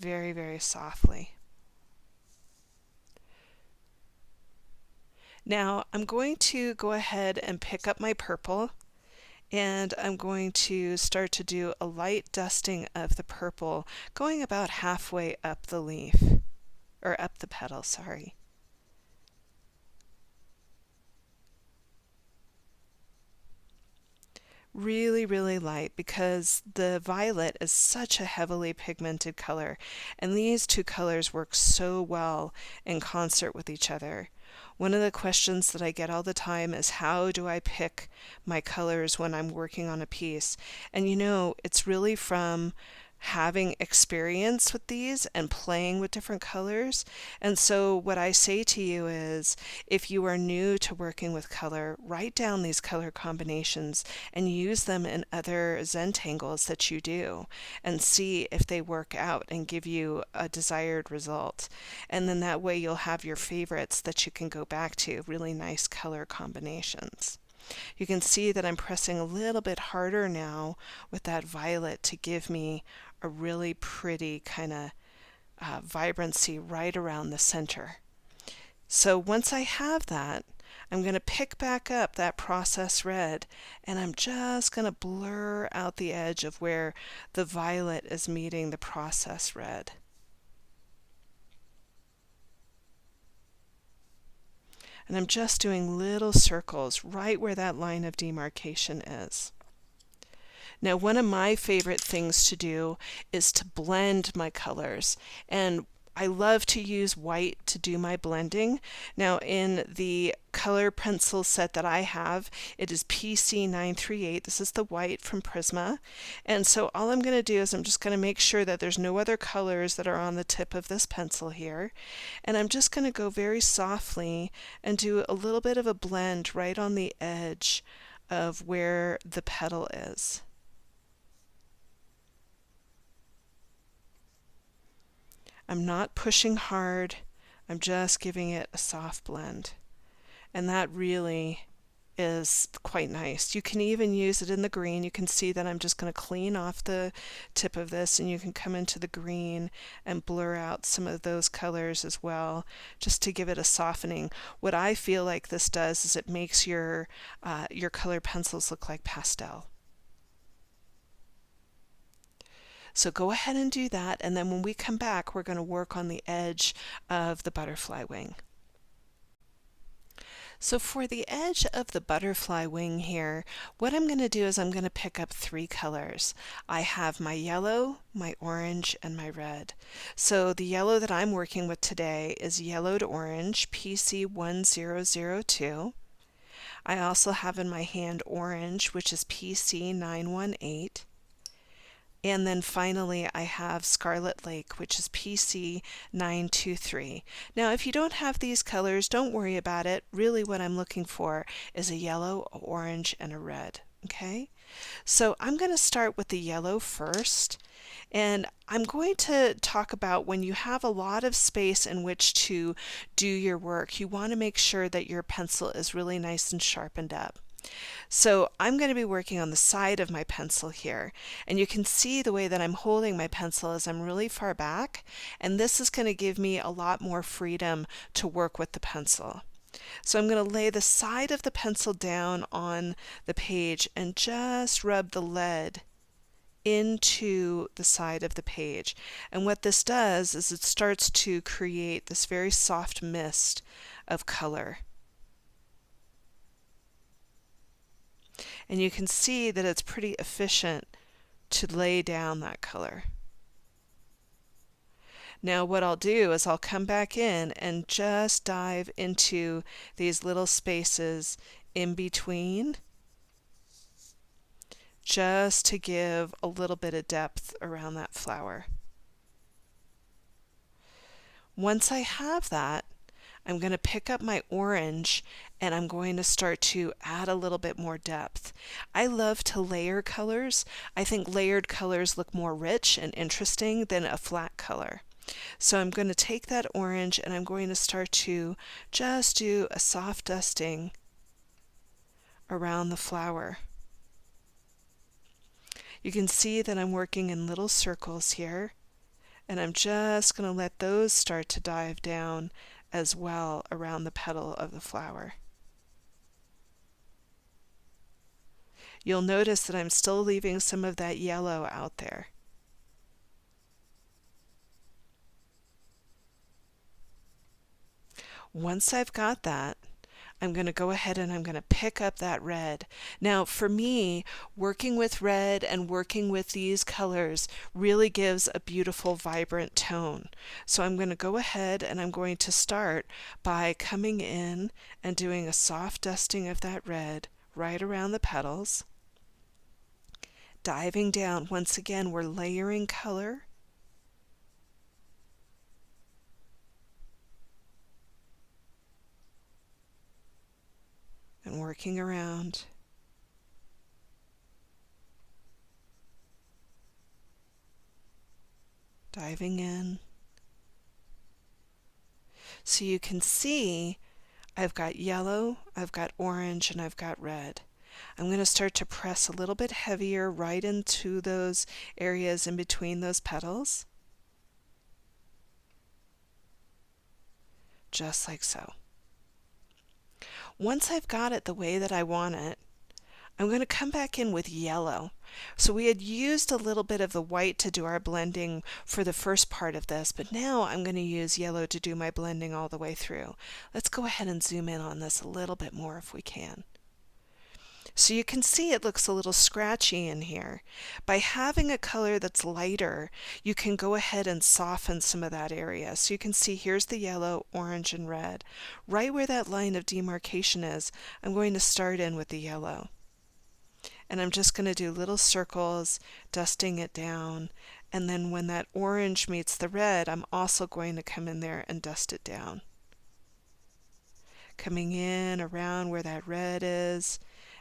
very, very softly. Now I'm going to go ahead and pick up my purple, and I'm going to start to do a light dusting of the purple, going about halfway up the leaf, or up the petal, sorry. Really, really light, because the violet is such a heavily pigmented color, and these two colors work so well in concert with each other. One of the questions that I get all the time is, how do I pick my colors when I'm working on a piece? And it's really from having experience with these and playing with different colors. And so what I say to you is, if you are new to working with color, write down these color combinations and use them in other Zentangles that you do and see if they work out and give you a desired result. And then that way you'll have your favorites that you can go back to, really nice color combinations. You can see that I'm pressing a little bit harder now with that violet to give me a really pretty kind of vibrancy right around the center. So once I have that, I'm going to pick back up that process red, and I'm just going to blur out the edge of where the violet is meeting the process red. And I'm just doing little circles right where that line of demarcation is. Now, one of my favorite things to do is to blend my colors, and I love to use white to do my blending. Now, in the color pencil set that I have, it is PC938. This is the white from Prisma. And so all I'm going to do is I'm just going to make sure that there's no other colors that are on the tip of this pencil here. And I'm just going to go very softly and do a little bit of a blend right on the edge of where the petal is. I'm not pushing hard, I'm just giving it a soft blend. And that really is quite nice. You can even use it in the green. You can see that I'm just going to clean off the tip of this, and you can come into the green and blur out some of those colors as well, just to give it a softening. What I feel like this does is it makes your color pencils look like pastel. So go ahead and do that, and then when we come back, we're going to work on the edge of the butterfly wing. So for the edge of the butterfly wing here, what I'm going to do is I'm going to pick up three colors. I have my yellow, my orange, and my red. So the yellow that I'm working with today is yellow to orange, PC1002. I also have in my hand orange, which is PC918. And then finally I have Scarlet Lake, which is PC923. Now if you don't have these colors, don't worry about it. Really what I'm looking for is a yellow, a orange, and a red. Okay? So I'm going to start with the yellow first. And I'm going to talk about when you have a lot of space in which to do your work, you want to make sure that your pencil is really nice and sharpened up. So I'm going to be working on the side of my pencil here, and you can see the way that I'm holding my pencil is I'm really far back, and this is going to give me a lot more freedom to work with the pencil. So I'm going to lay the side of the pencil down on the page and just rub the lead into the side of the page. And what this does is it starts to create this very soft mist of color. And you can see that it's pretty efficient to lay down that color. Now what I'll do is I'll come back in and just dive into these little spaces in between, just to give a little bit of depth around that flower. Once I have that, I'm going to pick up my orange and I'm going to start to add a little bit more depth. I love to layer colors. I think layered colors look more rich and interesting than a flat color. So I'm going to take that orange and I'm going to start to just do a soft dusting around the flower. You can see that I'm working in little circles here, and I'm just going to let those start to dive down as well around the petal of the flower. You'll notice that I'm still leaving some of that yellow out there. Once I've got that, I'm going to go ahead and I'm going to pick up that red. Now for me, working with red and working with these colors really gives a beautiful, vibrant tone. So I'm going to go ahead and I'm going to start by coming in and doing a soft dusting of that red right around the petals. Diving down, once again, we're layering color. And working around. Diving in. So you can see I've got yellow, I've got orange, and I've got red. I'm going to start to press a little bit heavier right into those areas in between those petals. Just like so. Once I've got it the way that I want it, I'm going to come back in with yellow. So we had used a little bit of the white to do our blending for the first part of this, but now I'm going to use yellow to do my blending all the way through. Let's go ahead and zoom in on this a little bit more if we can. So you can see it looks a little scratchy in here. By having a color that's lighter, you can go ahead and soften some of that area. So you can see here's the yellow, orange, and red. Right where that line of demarcation is, I'm going to start in with the yellow. And I'm just going to do little circles, dusting it down. And then when that orange meets the red, I'm also going to come in there and dust it down. Coming in around where that red is,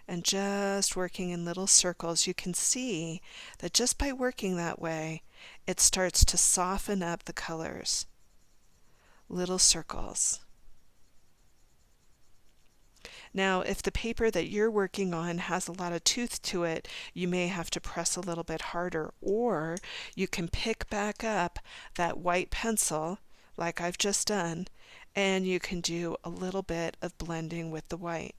and just working in little circles, you can see that just by working that way, it starts to soften up the colors. Little circles. Now, if the paper that you're working on has a lot of tooth to it, you may have to press a little bit harder, or you can pick back up that white pencil, like I've just done, and you can do a little bit of blending with the white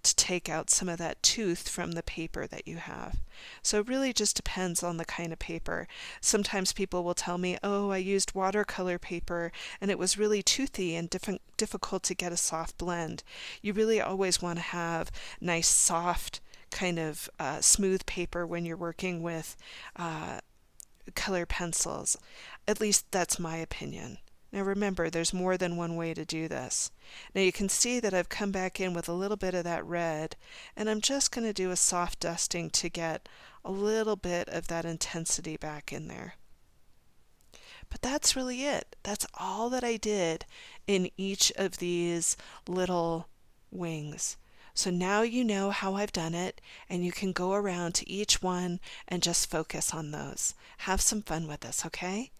to take out some of that tooth from the paper that you have. So it really just depends on the kind of paper. Sometimes people will tell me, oh, I used watercolor paper and it was really toothy and difficult to get a soft blend. You really always want to have nice, soft, kind of smooth paper when you're working with color pencils. At least that's my opinion. Now remember, there's more than one way to do this. Now you can see that I've come back in with a little bit of that red, and I'm just going to do a soft dusting to get a little bit of that intensity back in there. But that's really it. That's all that I did in each of these little wings. So now you know how I've done it, and you can go around to each one and just focus on those. Have some fun with this, okay?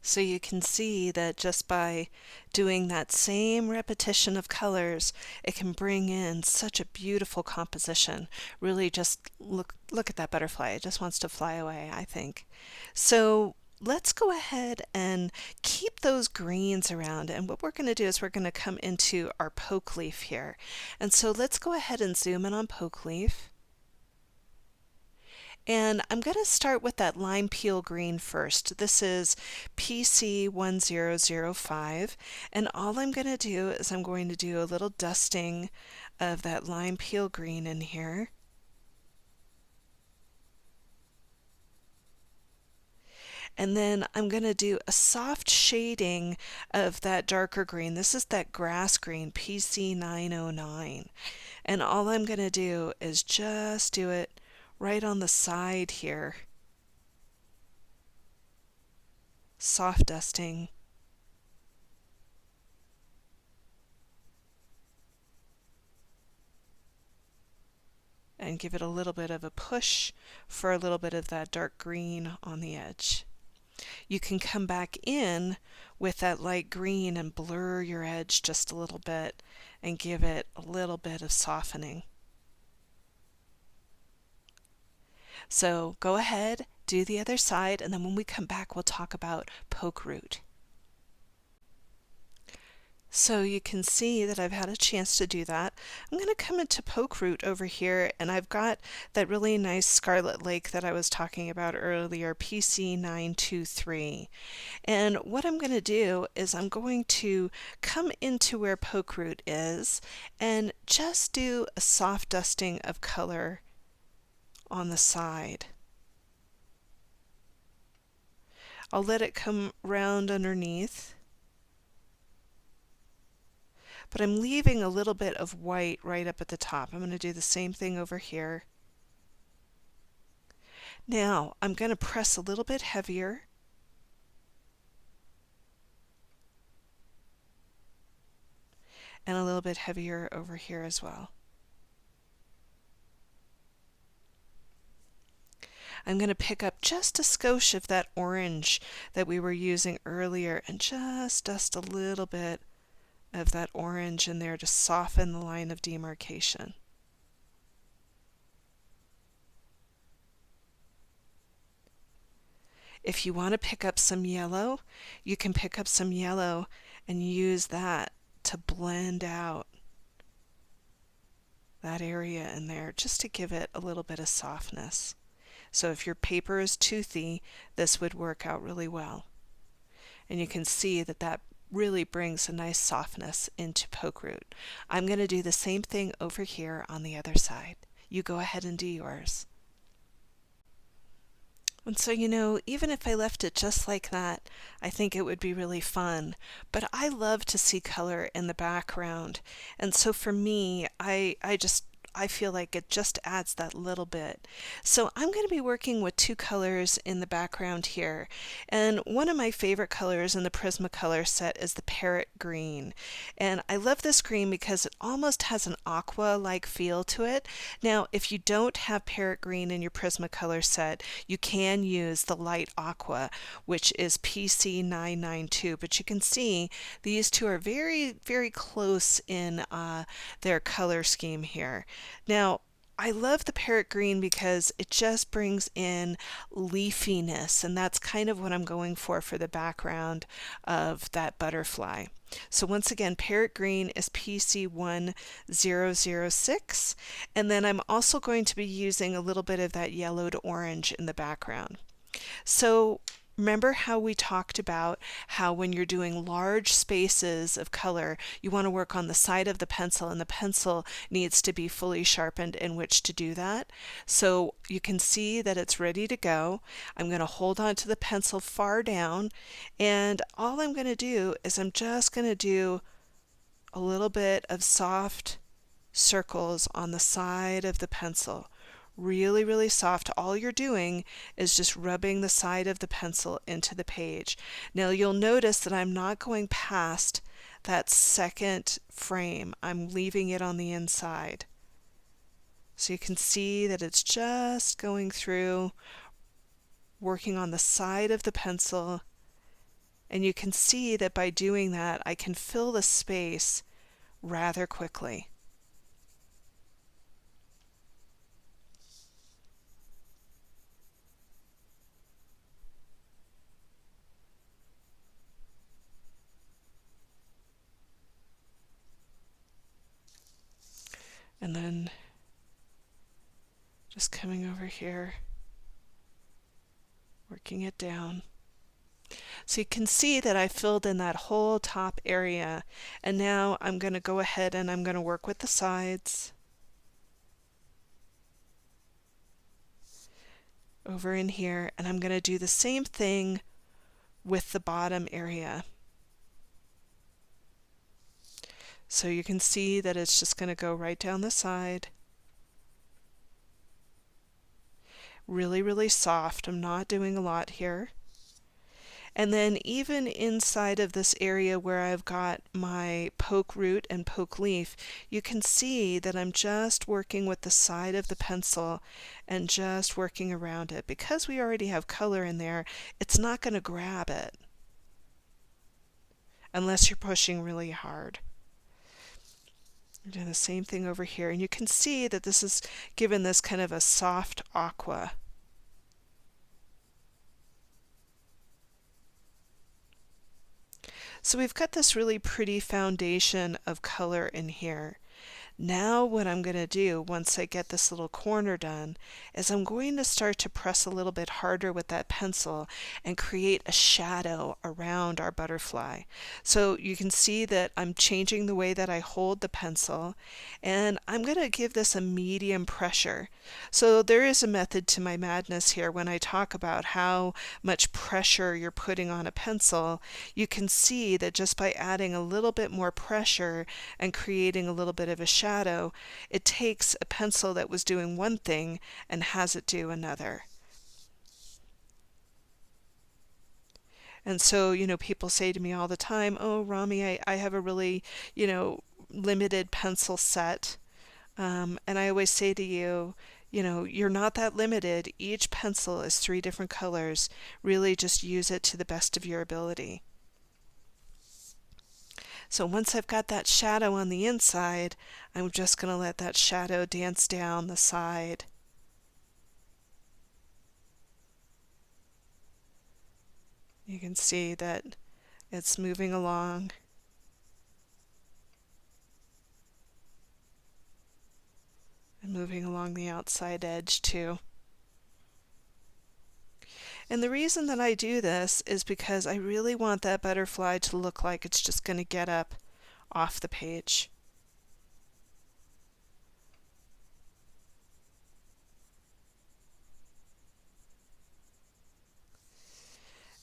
So you can see that just by doing that same repetition of colors, it can bring in such a beautiful composition. Really just look at that butterfly. It just wants to fly away, I think. So let's go ahead and keep those greens around. And what we're going to do is we're going to come into our poke leaf here. And so let's go ahead and zoom in on poke leaf. And I'm going to start with that lime peel green first. This is PC1005. And all I'm going to do is I'm going to do a little dusting of that lime peel green in here. And then I'm going to do a soft shading of that darker green. This is that grass green, PC909. And all I'm going to do is just do it right on the side here. Soft dusting. And give it a little bit of a push for a little bit of that dark green on the edge. You can come back in with that light green and blur your edge just a little bit and give it a little bit of softening. So go ahead, do the other side, and then when we come back, we'll talk about poke root. So you can see that I've had a chance to do that. I'm going to come into poke root over here, and I've got that really nice scarlet lake that I was talking about earlier, PC923. And what I'm going to do is I'm going to come into where poke root is and just do a soft dusting of color on the side. I'll let it come round underneath. But I'm leaving a little bit of white right up at the top. I'm going to do the same thing over here. Now I'm going to press a little bit heavier. And a little bit heavier over here as well. I'm going to pick up just a skosh of that orange that we were using earlier and just dust a little bit of that orange in there to soften the line of demarcation. If you want to pick up some yellow, you can pick up some yellow and use that to blend out that area in there just to give it a little bit of softness. So if your paper is toothy, this would work out really well. And you can see that that really brings a nice softness into poke root. I'm going to do the same thing over here on the other side. You go ahead and do yours. And so, even if I left it just like that, I think it would be really fun. But I love to see color in the background. And so for me, I feel like it just adds that little bit. So I'm going to be working with two colors in the background here. And one of my favorite colors in the Prismacolor set is the parrot green. And I love this green because it almost has an aqua-like feel to it. Now, if you don't have parrot green in your Prismacolor set, you can use the light aqua, which is PC992. But you can see these two are very, very close in their color scheme here. Now, I love the parrot green because it just brings in leafiness, and that's kind of what I'm going for the background of that butterfly. So once again, parrot green is PC1006, and then I'm also going to be using a little bit of that yellowed orange in the background. So remember how we talked about how when you're doing large spaces of color, you want to work on the side of the pencil, and the pencil needs to be fully sharpened in which to do that. So you can see that it's ready to go. I'm going to hold on to the pencil far down, and all I'm going to do is I'm just going to do a little bit of soft circles on the side of the pencil. Really, really soft. All you're doing is just rubbing the side of the pencil into the page. Now you'll notice that I'm not going past that second frame. I'm leaving it on the inside. So you can see that it's just going through, working on the side of the pencil And you can see that by doing that, I can fill the space rather quickly. And then just coming over here, working it down. So you can see that I filled in that whole top area, and now I'm going to go ahead and I'm going to work with the sides over in here, and I'm going to do the same thing with the bottom area. So you can see that it's just going to go right down the side. Really, really soft. I'm not doing a lot here. And then even inside of this area where I've got my poke root and poke leaf, you can see that I'm just working with the side of the pencil and just working around it. Because we already have color in there, it's not going to grab it unless you're pushing really hard. I'm doing the same thing over here, and you can see that this is given this kind of a soft aqua. So we've got this really pretty foundation of color in here. Now what I'm going to do once I get this little corner done is I'm going to start to press a little bit harder with that pencil and create a shadow around our butterfly. So you can see that I'm changing the way that I hold the pencil, and I'm going to give this a medium pressure. So there is a method to my madness here. When I talk about how much pressure you're putting on a pencil, you can see that just by adding a little bit more pressure and creating a little bit of a shadow, it takes a pencil that was doing one thing and has it do another. And so, people say to me all the time, "Oh, Rami, I have a really, limited pencil set." And I always say to you, you're not that limited. Each pencil is 3 different colors. Really just use it to the best of your ability. So once I've got that shadow on the inside, I'm just going to let that shadow dance down the side. You can see that it's moving along. And moving along the outside edge too. And the reason that I do this is because I really want that butterfly to look like it's just going to get up off the page.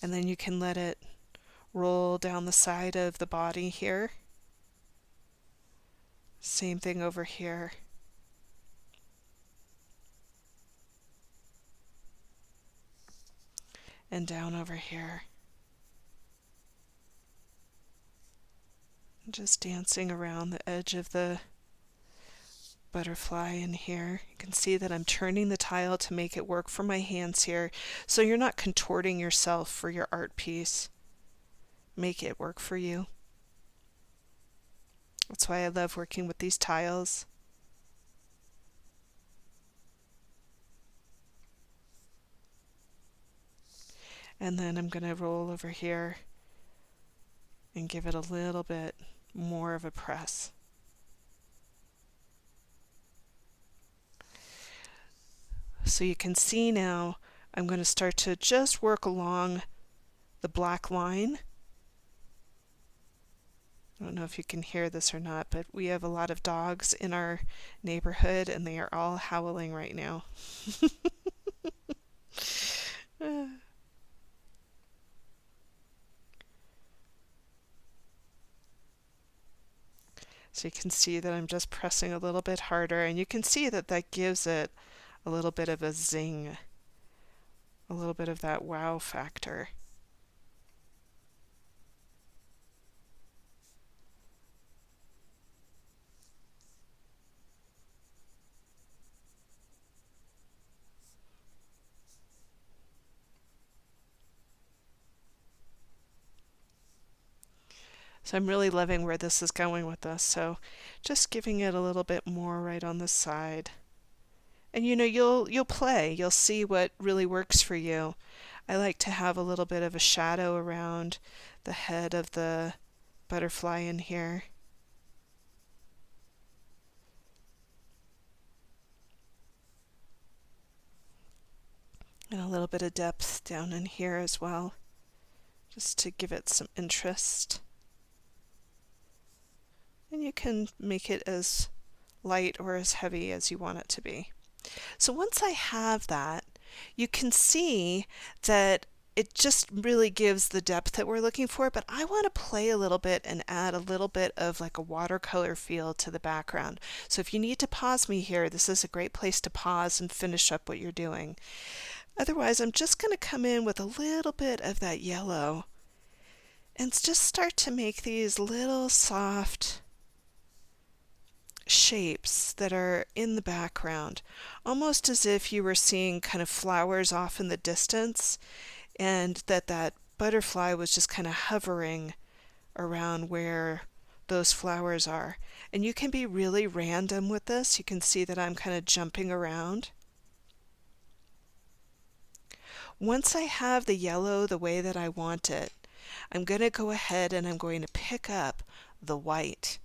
And then you can let it roll down the side of the body here. Same thing over here. And down over here. Just dancing around the edge of the butterfly in here. You can see that I'm turning the tile to make it work for my hands here, so you're not contorting yourself for your art piece. Make it work for you. That's why I love working with these tiles. And then I'm going to roll over here and give it a little bit more of a press. So you can see now I'm going to start to just work along the black line. I don't know if you can hear this or not, but we have a lot of dogs in our neighborhood and they are all howling right now. So you can see that I'm just pressing a little bit harder, and you can see that that gives it a little bit of a zing, a little bit of that wow factor. So I'm really loving where this is going with this. So just giving it a little bit more right on the side. And you'll play. You'll see what really works for you. I like to have a little bit of a shadow around the head of the butterfly in here. And a little bit of depth down in here as well, just to give it some interest. And you can make it as light or as heavy as you want it to be. So once I have that, you can see that it just really gives the depth that we're looking for, but I want to play a little bit and add a little bit of like a watercolor feel to the background. So if you need to pause me here, this is a great place to pause and finish up what you're doing. Otherwise, I'm just going to come in with a little bit of that yellow and just start to make these little soft shapes that are in the background, almost as if you were seeing kind of flowers off in the distance, and that butterfly was just kind of hovering around where those flowers are. And you can be really random with this. You can see that I'm kind of jumping around. Once I have the yellow the way that I want it, I'm going to go ahead and I'm going to pick up the white.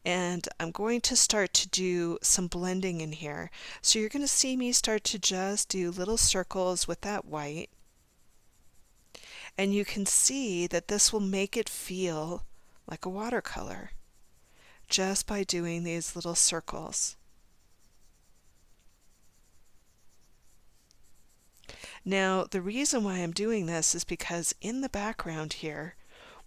And I'm going to start to do some blending in here. So you're going to see me start to just do little circles with that white. And you can see that this will make it feel like a watercolor just by doing these little circles. Now, the reason why I'm doing this is because in the background here,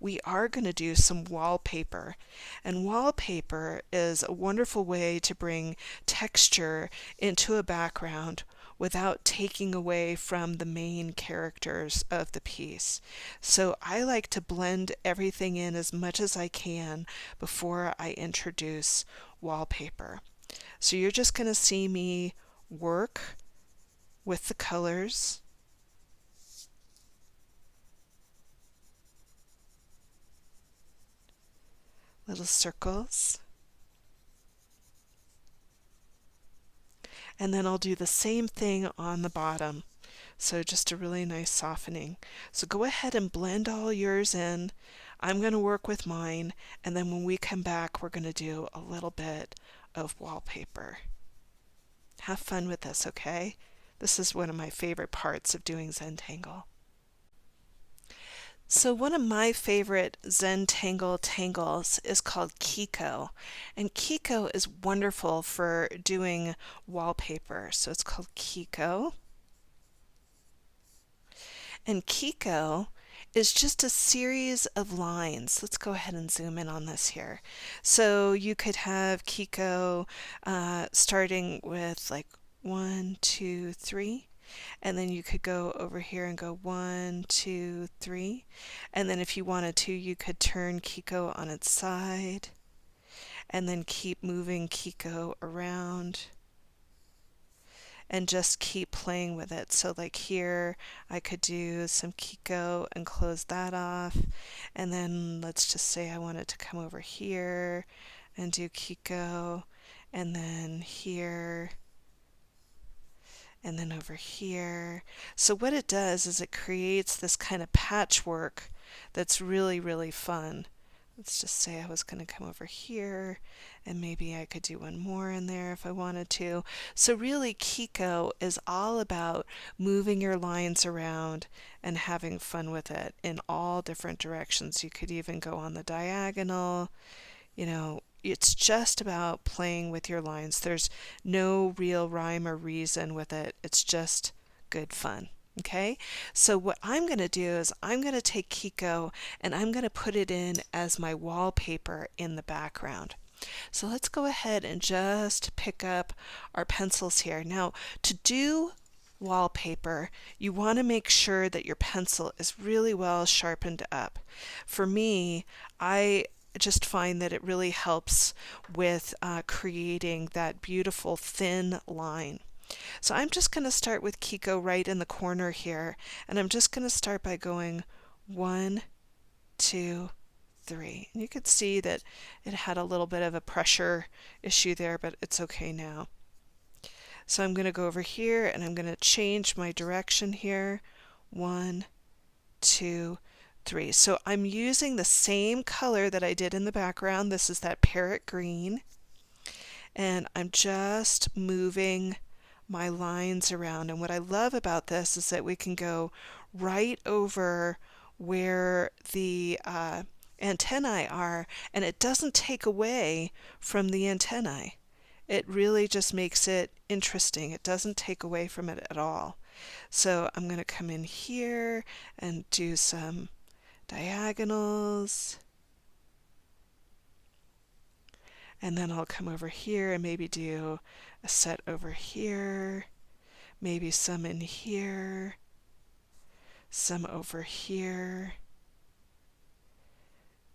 we are going to do some wallpaper. And wallpaper is a wonderful way to bring texture into a background without taking away from the main characters of the piece. So I like to blend everything in as much as I can before I introduce wallpaper. So you're just going to see me work with the colors. Little circles. And then I'll do the same thing on the bottom. So just a really nice softening. So go ahead and blend all yours in. I'm going to work with mine, and then when we come back, we're going to do a little bit of wallpaper. Have fun with this, okay? This is one of my favorite parts of doing Zentangle. So one of my favorite Zentangle tangles is called Kiko, and Kiko is wonderful for doing wallpaper. So it's called Kiko, and Kiko is just a series of lines. Let's go ahead and zoom in on this here. So you could have Kiko starting with like 1, 2, 3. And then you could go over here and go 1, 2, 3. And then if you wanted to, you could turn Kiko on its side and then keep moving Kiko around and just keep playing with it. So like here, I could do some Kiko and close that off. And then let's just say I wanted to come over here and do Kiko, and then here, and then over here. So what it does is it creates this kind of patchwork that's really, really fun. Let's just say I was going to come over here, and maybe I could do one more in there if I wanted to. So really, Kiko is all about moving your lines around and having fun with it in all different directions. You could even go on the diagonal. It's just about playing with your lines. There's no real rhyme or reason with it. It's just good fun. Okay, so what I'm going to do is I'm going to take Kiko and I'm going to put it in as my wallpaper in the background. So let's go ahead and just pick up our pencils here. Now, to do wallpaper, you want to make sure that your pencil is really well sharpened up. For me, I just find that it really helps with creating that beautiful thin line. So I'm just going to start with Kiko right in the corner here, and I'm just going to start by going 1, 2, 3. And you could see that it had a little bit of a pressure issue there, but it's okay now. So I'm going to go over here and I'm going to change my direction here. 1, 2, 3. So I'm using the same color that I did in the background. This is that parrot green. And I'm just moving my lines around. And what I love about this is that we can go right over where the antennae are, and it doesn't take away from the antennae. It really just makes it interesting. It doesn't take away from it at all. So I'm going to come in here and do some diagonals. And then I'll come over here and maybe do a set over here, maybe some in here, some over here.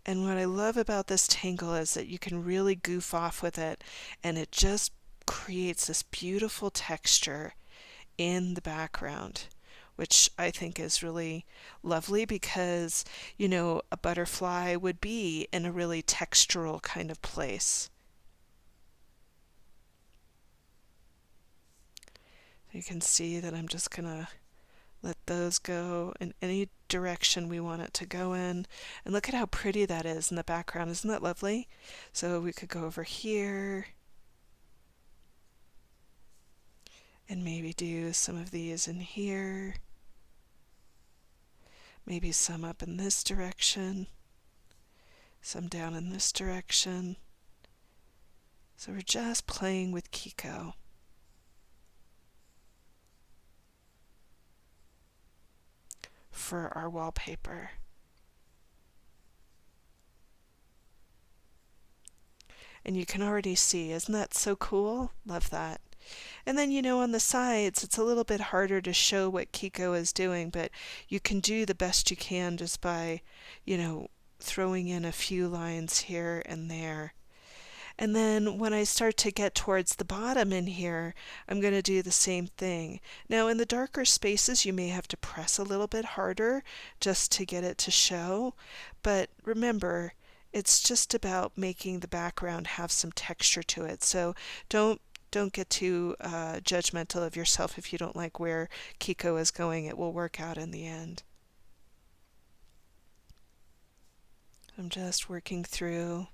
And what I love about this tangle is that you can really goof off with it, and it just creates this beautiful texture in the background, which I think is really lovely because, you know, a butterfly would be in a really textural kind of place. You can see that I'm just going to let those go in any direction we want it to go in. And look at how pretty that is in the background. Isn't that lovely? So we could go over here and maybe do some of these in here. Maybe some up in this direction, some down in this direction. So we're just playing with Kiko. For our wallpaper. And you can already see, isn't that so cool? Love that. And then, you know, on the sides, it's a little bit harder to show what Kiko is doing, but you can do the best you can just by, you know, throwing in a few lines here and there. And then when I start to get towards the bottom in here, I'm going to do the same thing. Now in the darker spaces, you may have to press a little bit harder just to get it to show. But remember, it's just about making the background have some texture to it. So don't get too judgmental of yourself if you don't like where Kiko is going. It will work out in the end. I'm just working through.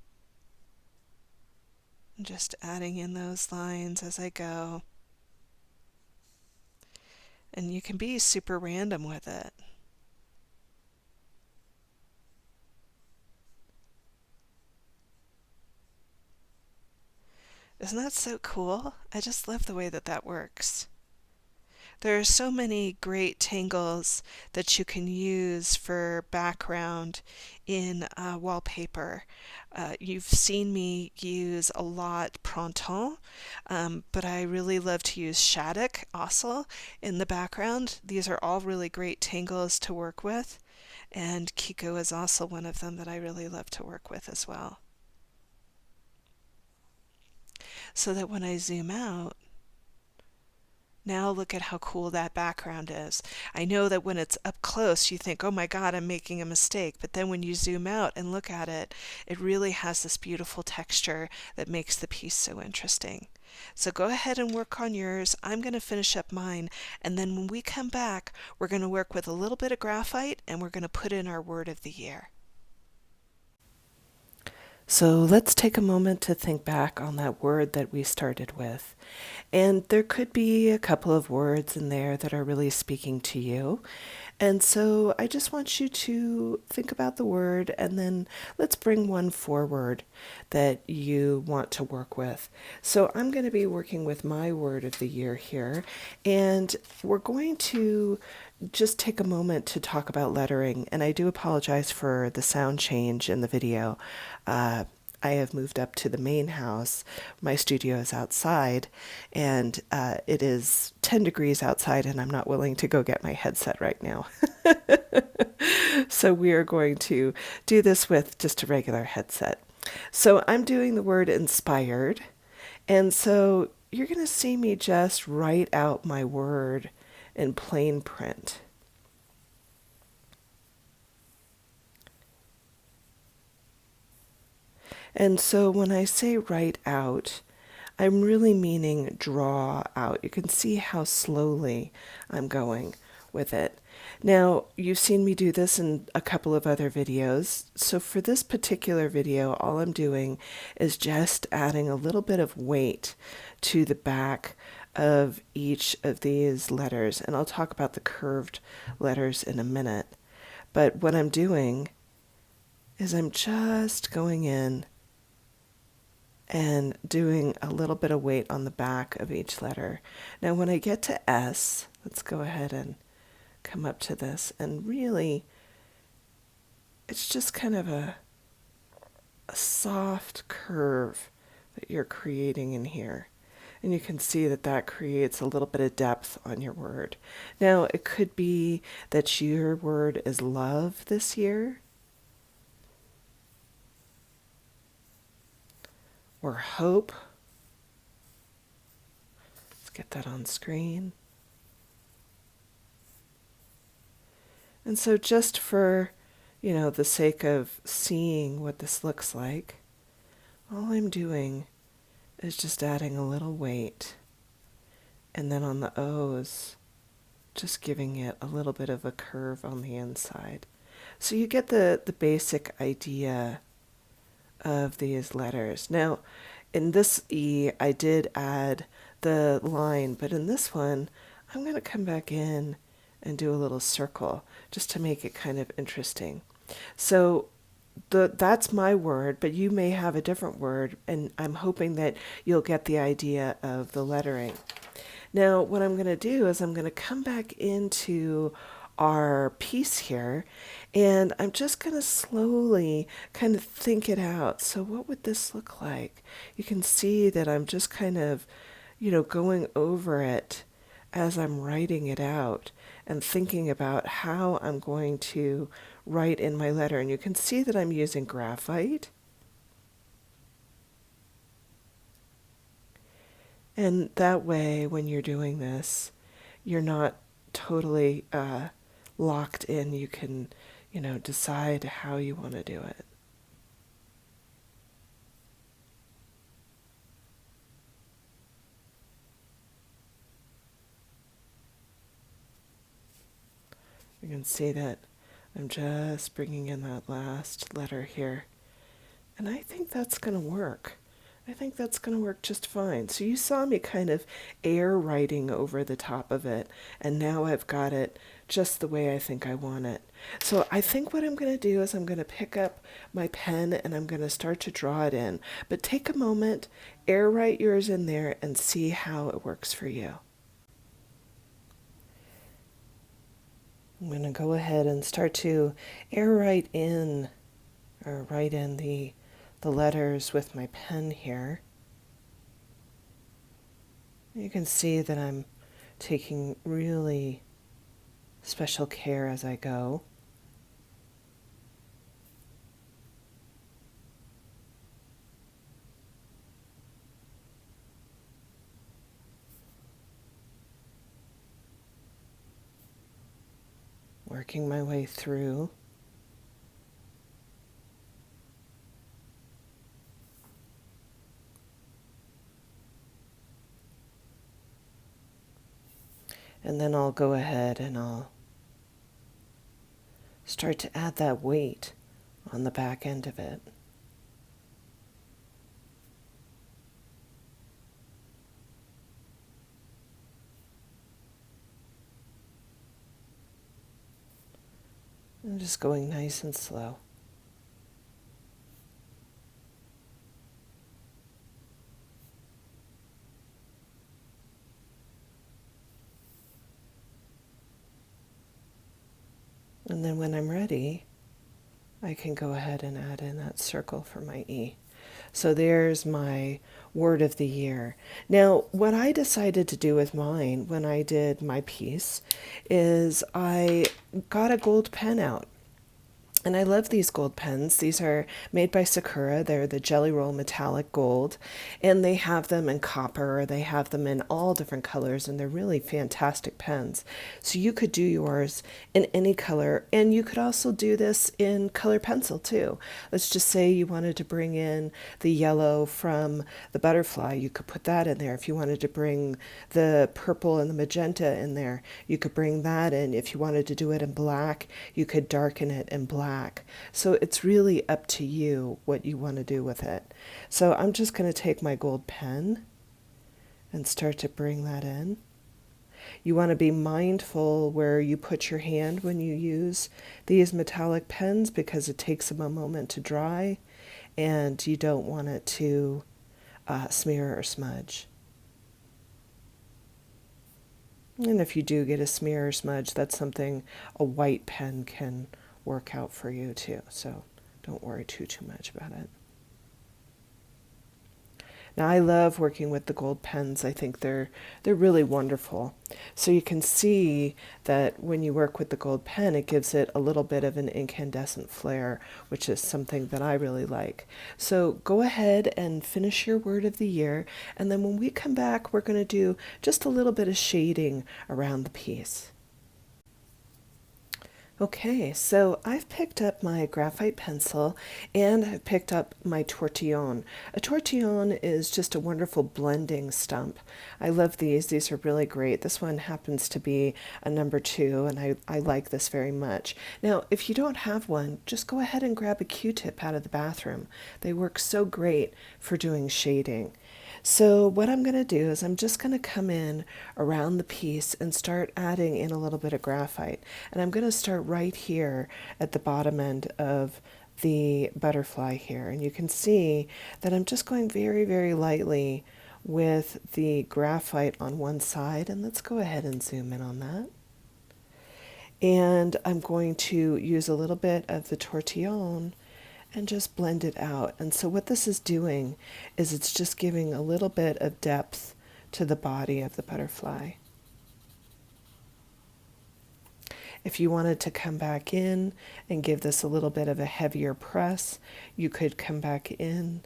I'm just adding in those lines as I go. And you can be super random with it. Isn't that so cool? I just love the way that that works. There are so many great tangles that you can use for background in wallpaper. You've seen me use a lot Printemps, but I really love to use Shattuck also in the background. These are all really great tangles to work with, and Kiko is also one of them that I really love to work with as well. So that when I zoom out, now look at how cool that background is. I know that when it's up close, you think, oh my God, I'm making a mistake. But then when you zoom out and look at it, it really has this beautiful texture that makes the piece so interesting. So go ahead and work on yours. I'm going to finish up mine. And then when we come back, we're going to work with a little bit of graphite and we're going to put in our word of the year. So let's take a moment to think back on that word that we started with. And there could be a couple of words in there that are really speaking to you. And so I just want you to think about the word and then let's bring one forward that you want to work with. So I'm going to be working with my word of the year here, and we're going to just take a moment to talk about lettering. And I do apologize for the sound change in the video. I have moved up to the main house. My studio is outside, and it is 10 degrees outside, and I'm not willing to go get my headset right now. So we are going to do this with just a regular headset. So I'm doing the word inspired, and so you're going to see me just write out my word in plain print. And so when I say write out, I'm really meaning draw out. You can see how slowly I'm going with it. Now, you've seen me do this in a couple of other videos. So for this particular video, all I'm doing is just adding a little bit of weight to the back of each of these letters. And I'll talk about the curved letters in a minute. But what I'm doing is I'm just going in and doing a little bit of weight on the back of each letter. Now when I get to S, let's go ahead and come up to this, and really it's just kind of a soft curve that you're creating in here. And you can see that that creates a little bit of depth on your word. Now it could be that your word is love this year, or hope. Let's get that on screen. And so just for, the sake of seeing what this looks like, all I'm doing is just adding a little weight. And then on the O's, just giving it a little bit of a curve on the inside. So you get the basic idea of these letters. Now, in this E, I did add the line, but in this one, I'm going to come back in and do a little circle just to make it kind of interesting. So that's my word, but you may have a different word, and I'm hoping that you'll get the idea of the lettering. Now, what I'm going to do is I'm going to come back into our piece here, and I'm just going to slowly kind of think it out. So what would this look like? You can see that I'm just kind of, going over it as I'm writing it out and thinking about how I'm going to write in my letter. And you can see that I'm using graphite. And that way, when you're doing this, you're not totally locked in. You can, decide how you want to do it. You can see that I'm just bringing in that last letter here. And I think that's going to work. I think that's going to work just fine. So you saw me kind of air writing over the top of it, and now I've got it just the way I think I want it. So I think what I'm going to do is I'm going to pick up my pen and I'm going to start to draw it in. But take a moment, air write yours in there, and see how it works for you. I'm going to go ahead and start to air write in, or write in the letters with my pen here. You can see that I'm taking really special care as I go. Working my way through. And then I'll go ahead and I'll start to add that weight on the back end of it. I'm just going nice and slow. And then when I'm ready, I can go ahead and add in that circle for my E. So there's my word of the year. Now, what I decided to do with mine when I did my piece is I got a gold pen out. And I love these gold pens. These are made by Sakura. They're the Jelly Roll Metallic Gold. And they have them in copper. They have them in all different colors. And they're really fantastic pens. So you could do yours in any color. And you could also do this in color pencil too. Let's just say you wanted to bring in the yellow from the butterfly. You could put that in there. If you wanted to bring the purple and the magenta in there, you could bring that in. If you wanted to do it in black, you could darken it in black. So it's really up to you what you want to do with it. So I'm just going to take my gold pen and start to bring that in. You want to be mindful where you put your hand when you use these metallic pens because it takes them a moment to dry and you don't want it to smear or smudge. And if you do get a smear or smudge, that's something a white pen can work out for you too. So don't worry too much about it. Now I love working with the gold pens. I think they're really wonderful. So you can see that when you work with the gold pen, it gives it a little bit of an incandescent flare, which is something that I really like. So go ahead and finish your word of the year, and then when we come back, we're going to do just a little bit of shading around the piece. Okay, so I've picked up my graphite pencil and I've picked up my tortillon. A tortillon is just a wonderful blending stump. I love these. These are really great. This one happens to be a number 2 and I like this very much. Now, if you don't have one, just go ahead and grab a Q-tip out of the bathroom. They work so great for doing shading. So what I'm going to do is I'm just going to come in around the piece and start adding in a little bit of graphite. And I'm going to start right here at the bottom end of the butterfly here. And you can see that I'm just going very, very lightly with the graphite on one side. And let's go ahead and zoom in on that. And I'm going to use a little bit of the tortillon and just blend it out. And so what this is doing is it's just giving a little bit of depth to the body of the butterfly. If you wanted to come back in and give this a little bit of a heavier press, you could come back in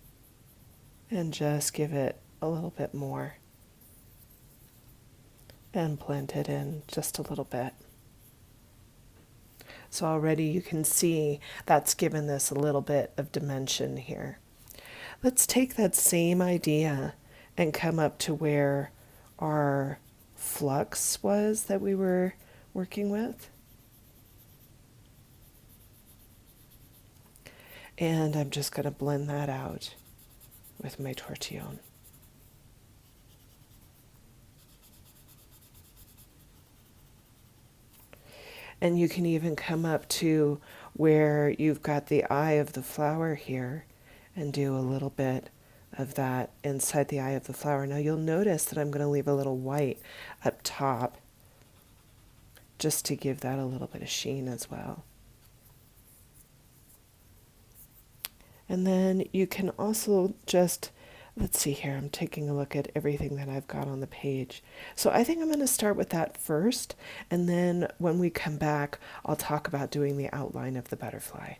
and just give it a little bit more and blend it in just a little bit. So already you can see that's given this a little bit of dimension here. Let's take that same idea and come up to where our flux was that we were working with. And I'm just going to blend that out with my tortillon. And you can even come up to where you've got the eye of the flower here and do a little bit of that inside the eye of the flower. Now you'll notice that I'm going to leave a little white up top just to give that a little bit of sheen as well. And then you can also just, let's see here, I'm taking a look at everything that I've got on the page. So I think I'm going to start with that first, and then when we come back, I'll talk about doing the outline of the butterfly.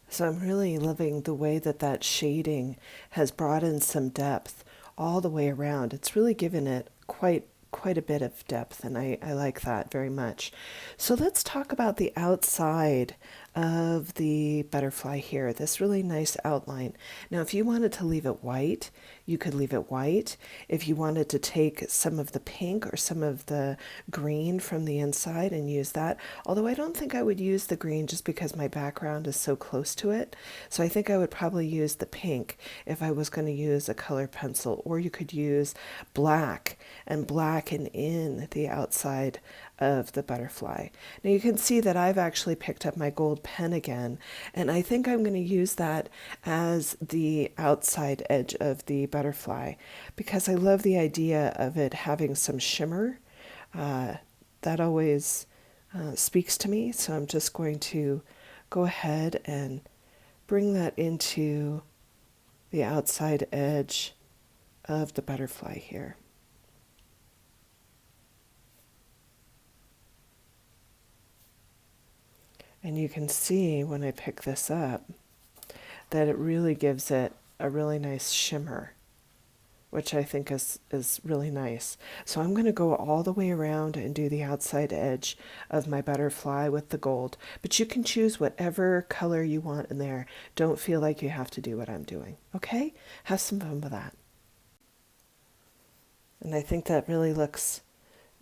So I'm really loving the way that that shading has brought in some depth all the way around. It's really given it quite a bit of depth, and I like that very much. So let's talk about the outside of the butterfly here, this really nice outline. Now, if you wanted to leave it white, you could leave it white. If you wanted to take some of the pink or some of the green from the inside and use that, although I don't think I would use the green just because my background is so close to it. So I think I would probably use the pink if I was going to use a color pencil, or you could use black and blacken in the outside of the butterfly. Now you can see that I've actually picked up my gold pen again, and I think I'm going to use that as the outside edge of the butterfly because I love the idea of it having some shimmer. That always speaks to me, so I'm just going to go ahead and bring that into the outside edge of the butterfly here. And you can see when I pick this up that it really gives it a really nice shimmer, which I think is really nice. So I'm going to go all the way around and do the outside edge of my butterfly with the gold. But you can choose whatever color you want in there. Don't feel like you have to do what I'm doing. Okay? Have some fun with that. And I think that really looks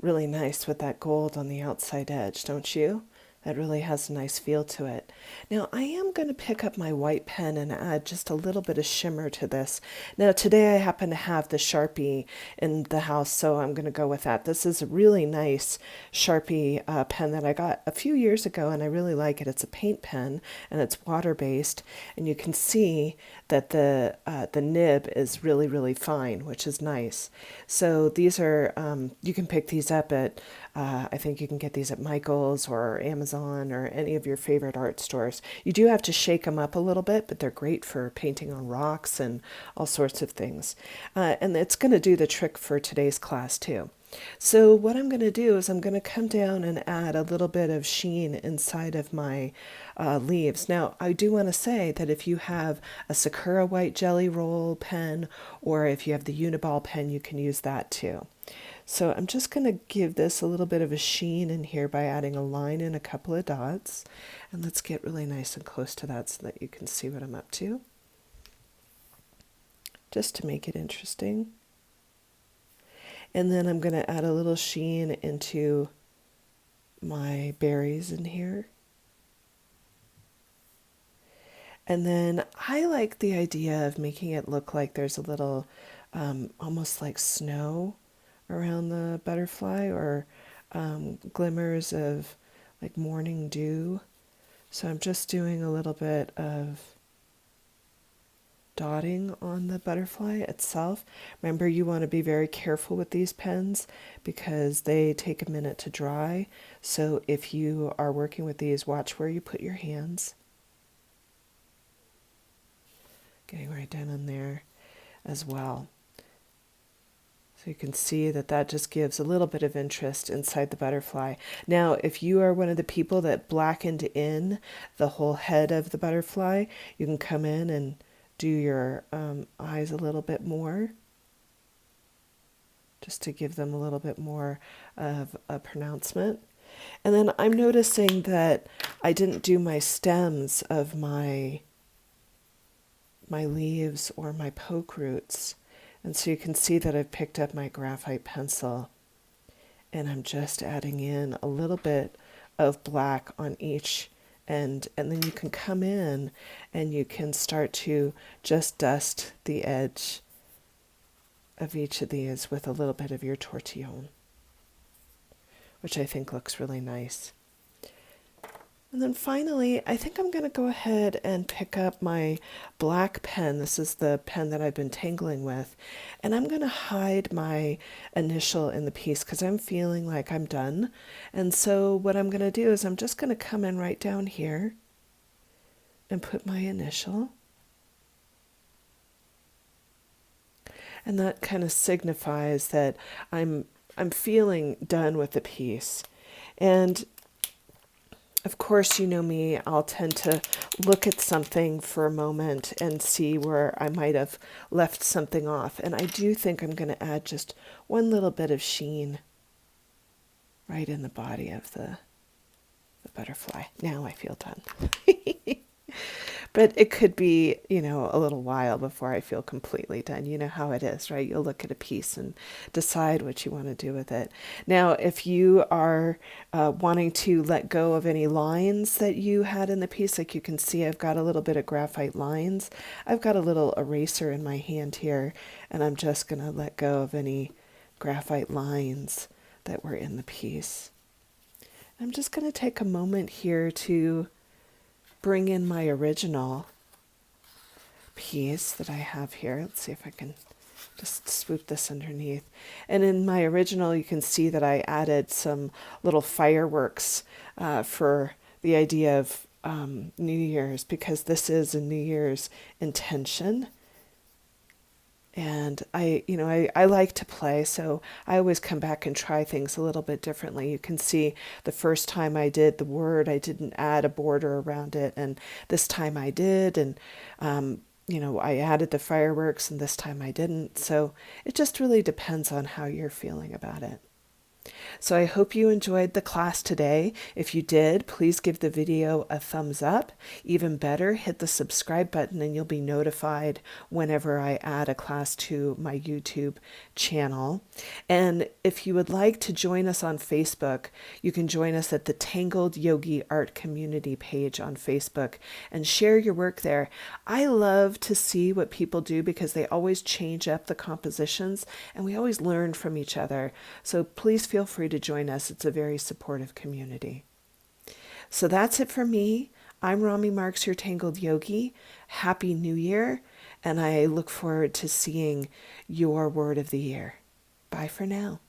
really nice with that gold on the outside edge, don't you? That really has a nice feel to it. Now I am going to pick up my white pen and add just a little bit of shimmer to this. Now today I happen to have the Sharpie in the house, so I'm going to go with that. This is a really nice Sharpie pen that I got a few years ago, and I really like it. It's a paint pen and it's water-based, and you can see that the nib is really, really fine, which is nice. So these are, you can pick these up at, I think you can get these at Michael's or Amazon or any of your favorite art stores. You do have to shake them up a little bit, but they're great for painting on rocks and all sorts of things. And it's going to do the trick for today's class too. So what I'm going to do is I'm going to come down and add a little bit of sheen inside of my leaves. Now, I do want to say that if you have a Sakura white jelly roll pen, or if you have the Uniball pen, you can use that too. So I'm just going to give this a little bit of a sheen in here by adding a line and a couple of dots. And let's get really nice and close to that so that you can see what I'm up to, just to make it interesting. And then I'm going to add a little sheen into my berries in here. And then I like the idea of making it look like there's a little, almost like snow around the butterfly, or glimmers of like morning dew. So I'm just doing a little bit of dotting on the butterfly itself. Remember, you want to be very careful with these pens because they take a minute to dry. So if you are working with these, watch where you put your hands. Getting right down in there as well. So you can see that that just gives a little bit of interest inside the butterfly. Now, if you are one of the people that blackened in the whole head of the butterfly, you can come in and do your eyes a little bit more, just to give them a little bit more of a pronouncement. And then I'm noticing that I didn't do my stems of my leaves or my poke roots. And so you can see that I've picked up my graphite pencil and I'm just adding in a little bit of black on each end, and then you can come in and you can start to just dust the edge of each of these with a little bit of your tortillon, which I think looks really nice. And then finally, I think I'm going to go ahead and pick up my black pen. This is the pen that I've been tangling with. And I'm going to hide my initial in the piece because I'm feeling like I'm done. And so what I'm going to do is I'm just going to come in right down here and put my initial. And that kind of signifies that I'm feeling done with the piece. And of course, you know me, I'll tend to look at something for a moment and see where I might have left something off. And I do think I'm going to add just one little bit of sheen right in the body of the butterfly. Now I feel done. But it could be, a little while before I feel completely done. You know how it is, right? You'll look at a piece and decide what you want to do with it. Now, if you are wanting to let go of any lines that you had in the piece, like you can see, I've got a little bit of graphite lines. I've got a little eraser in my hand here, and I'm just going to let go of any graphite lines that were in the piece. I'm just going to take a moment here to bring in my original piece that I have here. Let's see if I can just swoop this underneath. And in my original, you can see that I added some little fireworks for the idea of New Year's, because this is a New Year's intention. And I like to play, so I always come back and try things a little bit differently. You can see the first time I did the word, I didn't add a border around it, and this time I did, and I added the fireworks, and this time I didn't. So it just really depends on how you're feeling about it. So I hope you enjoyed the class today. If you did, please give the video a thumbs up. Even better, hit the subscribe button and you'll be notified whenever I add a class to my YouTube channel. And if you would like to join us on Facebook, you can join us at the Tangled Yogi Art Community page on Facebook and share your work there. I love to see what people do because they always change up the compositions and we always learn from each other. So please feel free to join us. It's a very supportive community. So that's it for me. I'm Rami Marks, your Tangled Yogi. Happy New Year, and I look forward to seeing your word of the year. Bye for now.